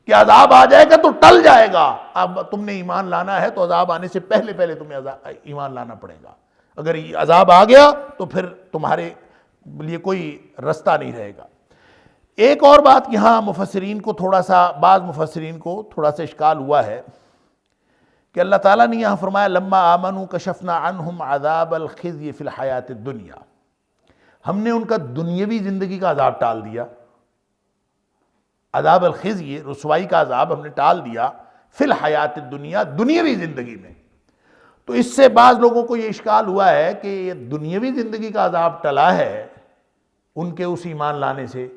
A: کہ عذاب آ جائے گا تو ٹل جائے گا. اب تم نے ایمان لانا ہے تو عذاب آنے سے پہلے پہلے تمہیں ایمان لانا پڑے گا. اگر عذاب آ گیا تو پھر تمہارے لیے کوئی رستہ نہیں رہے گا. ایک اور بات یہاں مفسرین کو تھوڑا سا, بعض مفسرین کو تھوڑا سا اشکال ہوا ہے کہ اللہ تعالیٰ نے یہاں فرمایا لما آمنوا کشفنا عنہم عذاب الخزي فی الحیات الدنیا, ہم نے ان کا دنیاوی زندگی کا عذاب ٹال دیا. عذاب الخزي رسوائی کا عذاب ہم نے ٹال دیا فی الحیات الدنیا, دنیاوی زندگی میں. تو اس سے بعض لوگوں کو یہ اشکال ہوا ہے کہ یہ دنیاوی زندگی کا عذاب ٹلا ہے ان کے اس ایمان لانے سے,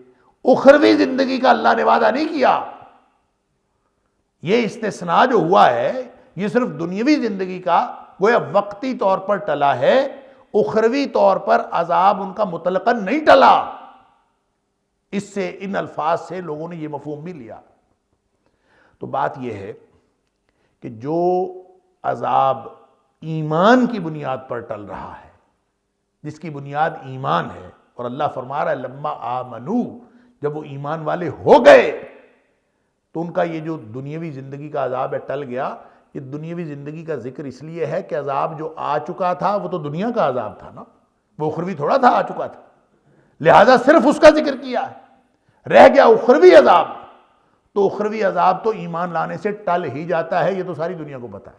A: اخروی زندگی کا اللہ نے وعدہ نہیں کیا. یہ استثناء جو ہوا ہے یہ صرف دنیاوی زندگی کا گویا وقتی طور پر ٹلا ہے, اخروی طور پر عذاب ان کا مطلقاً نہیں ٹلا. اس سے ان الفاظ سے لوگوں نے یہ مفہوم بھی لیا. تو بات یہ ہے کہ جو عذاب ایمان کی بنیاد پر ٹل رہا ہے, جس کی بنیاد ایمان ہے, اور اللہ فرما رہا ہے لما آمنو, جب وہ ایمان والے ہو گئے تو ان کا یہ جو دنیاوی زندگی کا عذاب ہے ٹل گیا. یہ دنیاوی زندگی کا ذکر اس لیے ہے کہ عذاب جو آ چکا تھا وہ تو دنیا کا عذاب تھا نا, وہ اخروی تھوڑا تھا آ چکا تھا, لہذا صرف اس کا ذکر کیا ہے. رہ گیا اخروی عذاب, تو اخروی عذاب تو ایمان لانے سے ٹل ہی جاتا ہے, یہ تو ساری دنیا کو پتا ہے.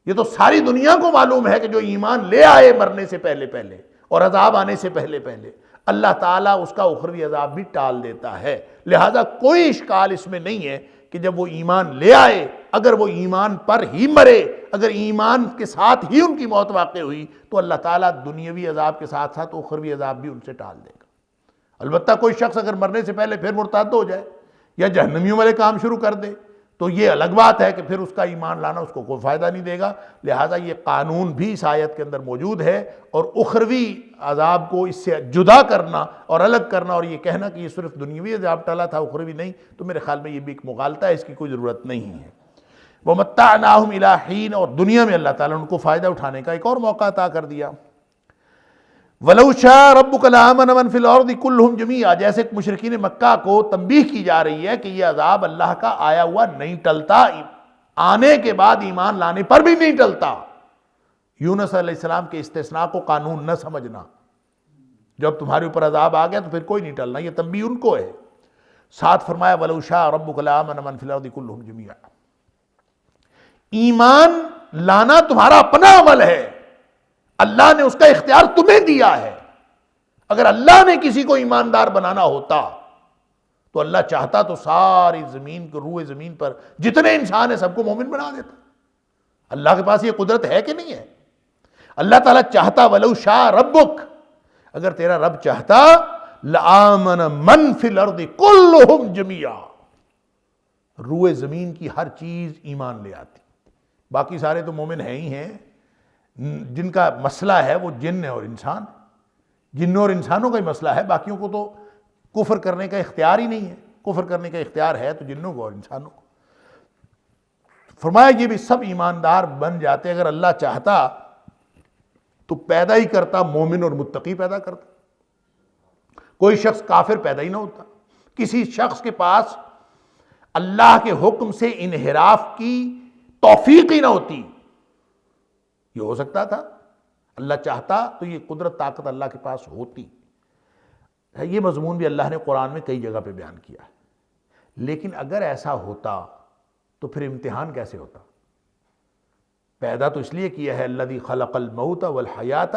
A: یہ تو ساری دنیا کو معلوم ہے کہ جو ایمان لے آئے مرنے سے پہلے پہلے اور عذاب آنے سے پہلے پہلے، اللہ تعالیٰ اس کا اخروی عذاب بھی ٹال دیتا ہے۔ لہٰذا کوئی اشکال اس میں نہیں ہے کہ جب وہ ایمان لے آئے، اگر وہ ایمان پر ہی مرے، اگر ایمان کے ساتھ ہی ان کی موت واقع ہوئی، تو اللہ تعالیٰ دنیاوی عذاب کے ساتھ ساتھ اخروی عذاب بھی ان سے ٹال دے گا۔ البتہ کوئی شخص اگر مرنے سے پہلے پھر مرتد ہو جائے یا جہنمیوں والے کام شروع کر دے تو یہ الگ بات ہے کہ پھر اس کا ایمان لانا اس کو کوئی فائدہ نہیں دے گا۔ لہٰذا یہ قانون بھی اس آیت کے اندر موجود ہے، اور اخروی عذاب کو اس سے جدا کرنا اور الگ کرنا اور یہ کہنا کہ یہ صرف دنیاوی عذاب ٹالا تھا اخروی نہیں، تو میرے خیال میں یہ بھی ایک مغالطہ ہے، اس کی کوئی ضرورت نہیں ہے۔ وَمَتَّعْنَاهُمْ إِلَىٰ حِينٍ، اور دنیا میں اللہ تعالیٰ نے ان کو فائدہ اٹھانے کا ایک اور موقع عطا کر دیا۔ وَلَوْ شَاءَ رَبُّكَ لَآمَنَ مَنْ فِي الْأَرْضِ كُلُّهُمْ جَمِيعًا، جیسے مشرکین مکہ کو تنبیہ کی جا رہی ہے کہ یہ عذاب اللہ کا آیا ہوا نہیں ٹلتا، آنے کے بعد ایمان لانے پر بھی نہیں ٹلتا۔ یونس علیہ السلام کے استثناء کو قانون نہ سمجھنا، جب تمہارے اوپر عذاب آ گیا تو پھر کوئی نہیں ٹلنا، یہ تنبیہ ان کو ہے۔ ساتھ فرمایا وَلَوْ شَاءَ رَبُّكَ لَآمَنَ مَنْ فِي الْأَرْضِ كُلُّهُمْ جَمِيعًا۔ ایمان لانا تمہارا اپنا عمل ہے، اللہ نے اس کا اختیار تمہیں دیا ہے۔ اگر اللہ نے کسی کو ایماندار بنانا ہوتا تو اللہ چاہتا تو ساری زمین کو، روئے زمین پر جتنے انسان ہیں سب کو مومن بنا دیتا۔ اللہ کے پاس یہ قدرت ہے کہ نہیں ہے؟ اللہ تعالیٰ چاہتا وَلَوْ شَاءَ رَبُّكَ، اگر تیرا رب چاہتا لَآمَنَ مَنْ فِي الْأَرْضِ كُلُّهُمْ جَمِيعًا، روئے زمین کی ہر چیز ایمان لے آتی۔ باقی سارے تو مومن ہیں ہی ہیں، جن کا مسئلہ ہے وہ جن اور انسان، جنوں اور انسانوں کا ہی مسئلہ ہے، باقیوں کو تو کفر کرنے کا اختیار ہی نہیں ہے۔ کفر کرنے کا اختیار ہے تو جنوں کو اور انسانوں کو۔ فرمایا یہ بھی سب ایماندار بن جاتے، اگر اللہ چاہتا تو پیدا ہی کرتا مومن اور متقی پیدا کرتا، کوئی شخص کافر پیدا ہی نہ ہوتا، کسی شخص کے پاس اللہ کے حکم سے انحراف کی توفیق ہی نہ ہوتی۔ یہ ہو سکتا تھا، اللہ چاہتا تو یہ قدرت طاقت اللہ کے پاس ہوتی۔ یہ مضمون بھی اللہ نے قرآن میں کئی جگہ پہ بیان کیا ہے، لیکن اگر ایسا ہوتا تو پھر امتحان کیسے ہوتا؟ پیدا تو اس لیے کیا ہے الذی خلق الموت والحیات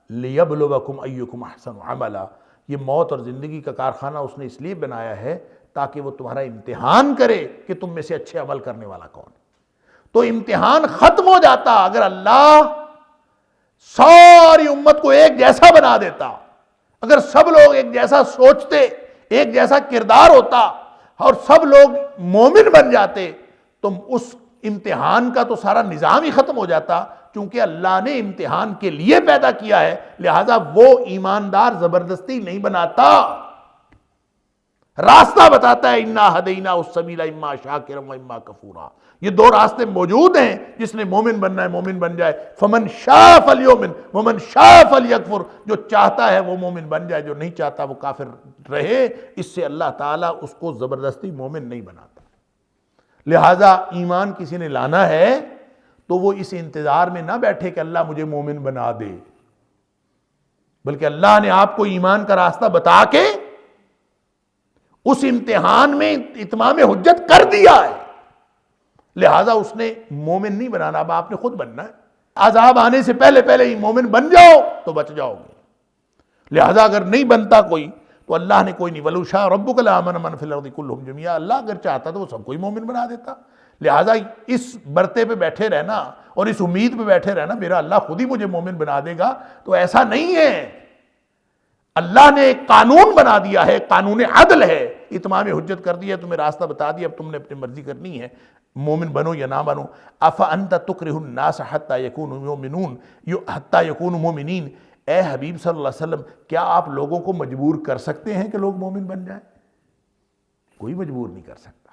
A: لیبلوکم ایکم احسن عملا، یہ موت اور زندگی کا کارخانہ اس نے اس لیے بنایا ہے تاکہ وہ تمہارا امتحان کرے کہ تم میں سے اچھے عمل کرنے والا کون ہے۔ تو امتحان ختم ہو جاتا اگر اللہ ساری امت کو ایک جیسا بنا دیتا، اگر سب لوگ ایک جیسا سوچتے، ایک جیسا کردار ہوتا اور سب لوگ مومن بن جاتے، تو اس امتحان کا تو سارا نظام ہی ختم ہو جاتا۔ چونکہ اللہ نے امتحان کے لیے پیدا کیا ہے، لہذا وہ ایماندار زبردستی نہیں بناتا، راستہ بتاتا ہے۔ انا ہدینا السبیل اما شاکرا و اما کفورا، یہ دو راستے موجود ہیں، جس نے مومن بننا ہے مومن بن جائے۔ فمن شاء فلیؤمن ومن شاء فلیکفر، جو چاہتا ہے وہ مومن بن جائے، جو نہیں چاہتا وہ کافر رہے۔ اس سے اللہ تعالیٰ اس کو زبردستی مومن نہیں بناتا۔ لہٰذا ایمان کسی نے لانا ہے تو وہ اس انتظار میں نہ بیٹھے کہ اللہ مجھے مومن بنا دے، بلکہ اللہ نے آپ کو ایمان کا راستہ بتا کے اس امتحان میں اتمام حجت کر دیا ہے، لہٰذا اس نے مومن نہیں بنانا، اب آپ نے خود بننا ہے۔ عذاب آنے سے پہلے پہلے ہی مومن بن جاؤ تو بچ جاؤ گے۔ لہٰذا اگر نہیں بنتا کوئی تو اللہ نے کوئی نہیں، وَلَوْ شَاءَ رَبُّكَ لَآمَنَ مَنْ فِي الْأَرْضِ كُلُّهُمْ جَمِيعًا، اللہ اگر چاہتا تو وہ سب کو ہی مومن بنا دیتا۔ لہٰذا اس برتے پہ بیٹھے رہنا اور اس امید پہ بیٹھے رہنا میرا اللہ خود ہی مجھے مومن بنا دے گا، تو ایسا نہیں ہے۔ اللہ نے ایک قانون بنا دیا ہے، قانون عدل ہے، اتمام حجت کر دیا، تمہیں راستہ بتا دیا، اب تم نے اپنی مرضی کرنی ہے، مومن بنو یا نہ بنو۔ أَفَأَنْتَ تُكْرِهُ النَّاسَ حَتَّى يَكُونُوا مُؤْمِنِينَ، اے حبیب صلی اللہ علیہ وسلم کیا آپ لوگوں کو مجبور کر سکتے ہیں کہ لوگ مومن بن جائیں؟ کوئی مجبور نہیں کر سکتا،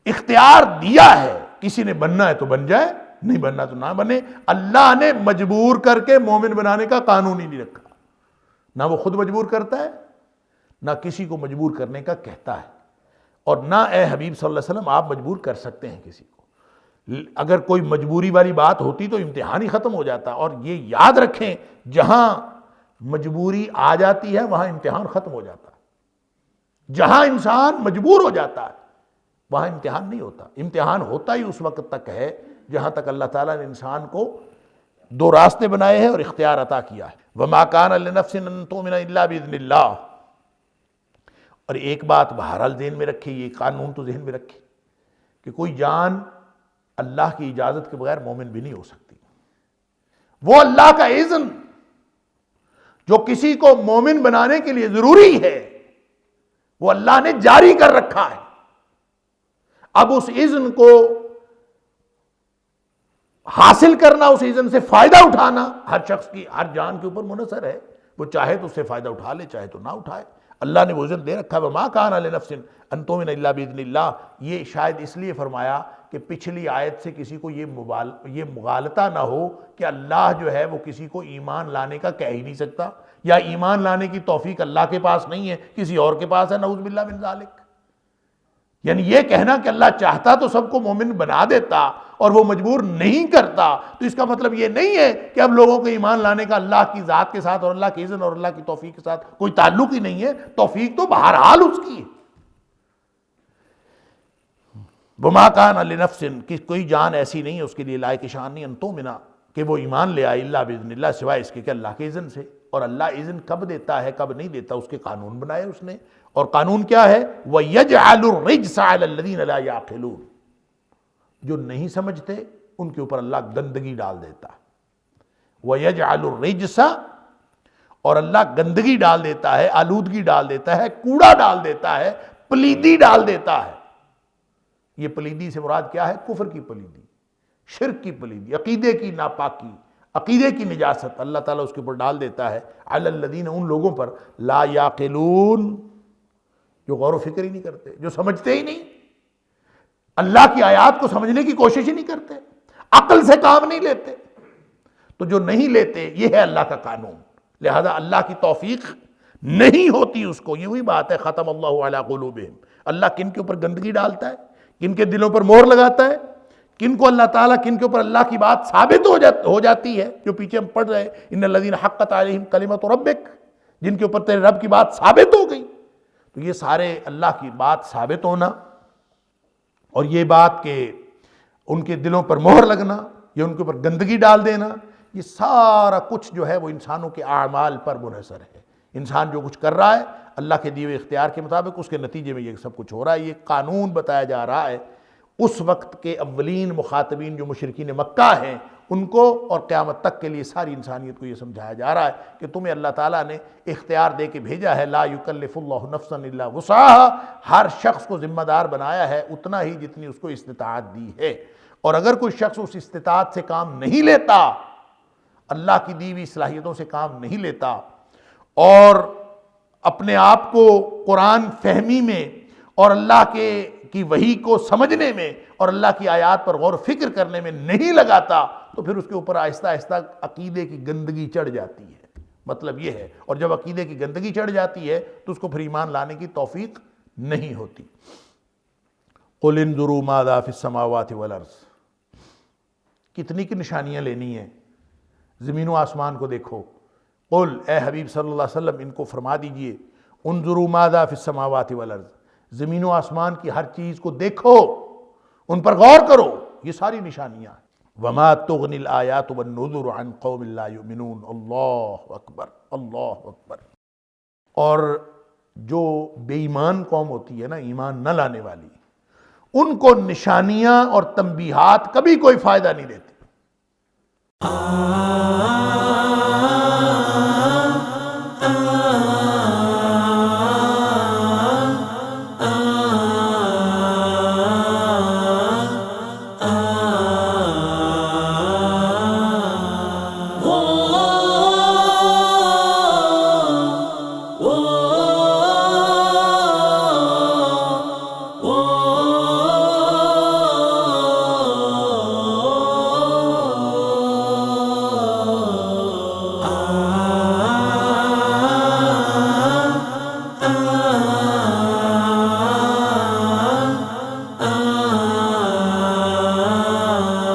A: اختیار دیا ہے، کسی نے بننا ہے تو بن جائے، نہیں بننا تو نہ بنے۔ اللہ نے مجبور کر کے مومن بنانے کا قانون ہی نہیں رکھا، نہ وہ خود مجبور کرتا ہے نہ کسی کو مجبور کرنے کا کہتا ہے، اور نہ اے حبیب صلی اللہ علیہ وسلم آپ مجبور کر سکتے ہیں کسی کو۔ اگر کوئی مجبوری والی بات ہوتی تو امتحان ہی ختم ہو جاتا، اور یہ یاد رکھیں جہاں مجبوری آ جاتی ہے وہاں امتحان ختم ہو جاتا ہے، جہاں انسان مجبور ہو جاتا ہے وہاں امتحان نہیں ہوتا۔ امتحان ہوتا ہی اس وقت تک ہے جہاں تک اللہ تعالیٰ نے انسان کو دو راستے بنائے ہیں اور اختیار عطا کیا ہے۔ وما کان لنفس ان تؤمن الا باذن اللہ۔ اور ایک بات بہرحال ذہن میں رکھے، یہ قانون تو ذہن میں رکھے کہ کوئی جان اللہ کی اجازت کے بغیر مومن بھی نہیں ہو سکتی۔ وہ اللہ کا اذن جو کسی کو مومن بنانے کے لیے ضروری ہے وہ اللہ نے جاری کر رکھا ہے۔ اب اس اذن کو حاصل کرنا، اس اذن سے فائدہ اٹھانا ہر شخص کی، ہر جان کے اوپر منحصر ہے۔ وہ چاہے تو اس سے فائدہ اٹھا لے، چاہے تو نہ اٹھائے۔ اللہ نے وہ اذن دے رکھا ہے، وما کان لنفس ان تؤمن الا باذن اللہ۔ یہ شاید اس لیے فرمایا کہ پچھلی آیت سے کسی کو یہ مغالطہ نہ ہو کہ اللہ جو ہے وہ کسی کو ایمان لانے کا کہہ ہی نہیں سکتا، یا ایمان لانے کی توفیق اللہ کے پاس نہیں ہے، کسی اور کے پاس ہے، نعوذ باللہ من ذالک۔ یعنی یہ کہنا کہ اللہ چاہتا تو سب کو مومن بنا دیتا اور وہ مجبور نہیں کرتا، تو اس کا مطلب یہ نہیں ہے کہ اب لوگوں کو ایمان لانے کا اللہ کی ذات کے ساتھ اور اللہ کے اذن اور اللہ کی توفیق کے ساتھ کوئی تعلق ہی نہیں ہے۔ توفیق تو بہرحال اس کی ہے۔ وما کان لنفس، کہ کوئی جان ایسی نہیں ہے اس کے لیے لائق شان نہیں، ان تؤمن، کہ وہ ایمان لے آئے، الا باذن اللہ، سوائے اس کے کہ اللہ کے اذن سے۔ اور اللہ اذن کب دیتا ہے کب نہیں دیتا اس کے قانون بنائے اس نے، اور قانون کیا ہے؟ وَيَجْعَلُ الرِّجْسَ عَلَى الَّذِينَ لَا يَعْقِلُونَ، جو نہیں سمجھتے ان کے اوپر اللہ گندگی ڈال دیتا ہے۔ وَيَجْعَلُ الرِّجْسَ، اور اللہ گندگی ڈال دیتا ہے، آلودگی ڈال دیتا ہے، کوڑا ڈال دیتا ہے، پلیدی ڈال دیتا ہے۔ یہ پلیدی سے مراد کیا ہے؟ کفر کی پلیدی، شرک کی پلیدی، عقیدے کی ناپاکی، عقیدے کی نجاست اللہ تعالیٰ اس کے اوپر ڈال دیتا ہے۔ علی الذین، ان لوگوں پر، لا یعقلون، جو غور و فکر ہی نہیں کرتے، جو سمجھتے ہی نہیں، اللہ کی آیات کو سمجھنے کی کوشش ہی نہیں کرتے، عقل سے کام نہیں لیتے۔ تو جو نہیں لیتے، یہ ہے اللہ کا قانون۔ لہذا اللہ کی توفیق نہیں ہوتی اس کو۔ یہ وہی بات ہے، ختم اللہ علی قلوبہم، اللہ کن کے اوپر گندگی ڈالتا ہے، کن کے دلوں پر مہر لگاتا ہے، کن کو اللہ تعالیٰ، کن کے اوپر اللہ کی بات ثابت ہو جاتی ہے، جو پیچھے ہم پڑھ رہے ہیں، ان الذین حقت علیہم کلمۃ ربک، جن کے اوپر تیرے رب کی بات ثابت ہو گئی۔ تو یہ سارے اللہ کی بات ثابت ہونا، اور یہ بات کہ ان کے دلوں پر مہر لگنا، یا ان کے اوپر گندگی ڈال دینا، یہ سارا کچھ جو ہے وہ انسانوں کے اعمال پر منحصر ہے۔ انسان جو کچھ کر رہا ہے اللہ کے دیے ہوئے اختیار کے مطابق، اس کے نتیجے میں یہ سب کچھ ہو رہا ہے۔ یہ قانون بتایا جا رہا ہے اس وقت کے اولین مخاطبین جو مشرکین مکہ ہیں ان کو، اور قیامت تک کے لیے ساری انسانیت کو یہ سمجھایا جا رہا ہے کہ تمہیں اللہ تعالیٰ نے اختیار دے کے بھیجا ہے، لا یکلف اللہ نفسا الا وسعها، ہر شخص کو ذمہ دار بنایا ہے اتنا ہی جتنی اس کو استطاعت دی ہے۔ اور اگر کوئی شخص اس استطاعت سے کام نہیں لیتا، اللہ کی دی ہوئی صلاحیتوں سے کام نہیں لیتا، اور اپنے آپ کو قرآن فہمی میں اور اللہ کی وحی کو سمجھنے میں اور اللہ کی آیات پر غور و فکر کرنے میں نہیں لگاتا، تو پھر اس کے اوپر آہستہ آہستہ عقیدے کی گندگی چڑھ جاتی ہے۔ مطلب یہ ہے، اور جب عقیدے کی گندگی چڑھ جاتی ہے تو اس کو پھر ایمان لانے کی توفیق نہیں ہوتی۔ قُلْ انظُرُوا مَاذَا فِي السَّمَاوَاتِ وَالْأَرْضِ، کتنی کی نشانیاں لینی ہیں، زمین و آسمان کو دیکھو۔ قل، اے حبیب صلی اللہ علیہ وسلم ان کو فرما دیجئے، انظروا ماذا فی السماوات والارض، زمین و آسمان کی ہر چیز کو دیکھو، ان پر غور کرو، یہ ساری نشانیاں ہیں۔ وما تغنی الآیات والنذر عن قوم لا یؤمنون، اللہ اکبر، اللہ اکبر۔ اور جو بے ایمان قوم ہوتی ہے نا، ایمان نہ لانے والی، ان کو نشانیاں اور تنبیہات کبھی کوئی فائدہ نہیں دیتی۔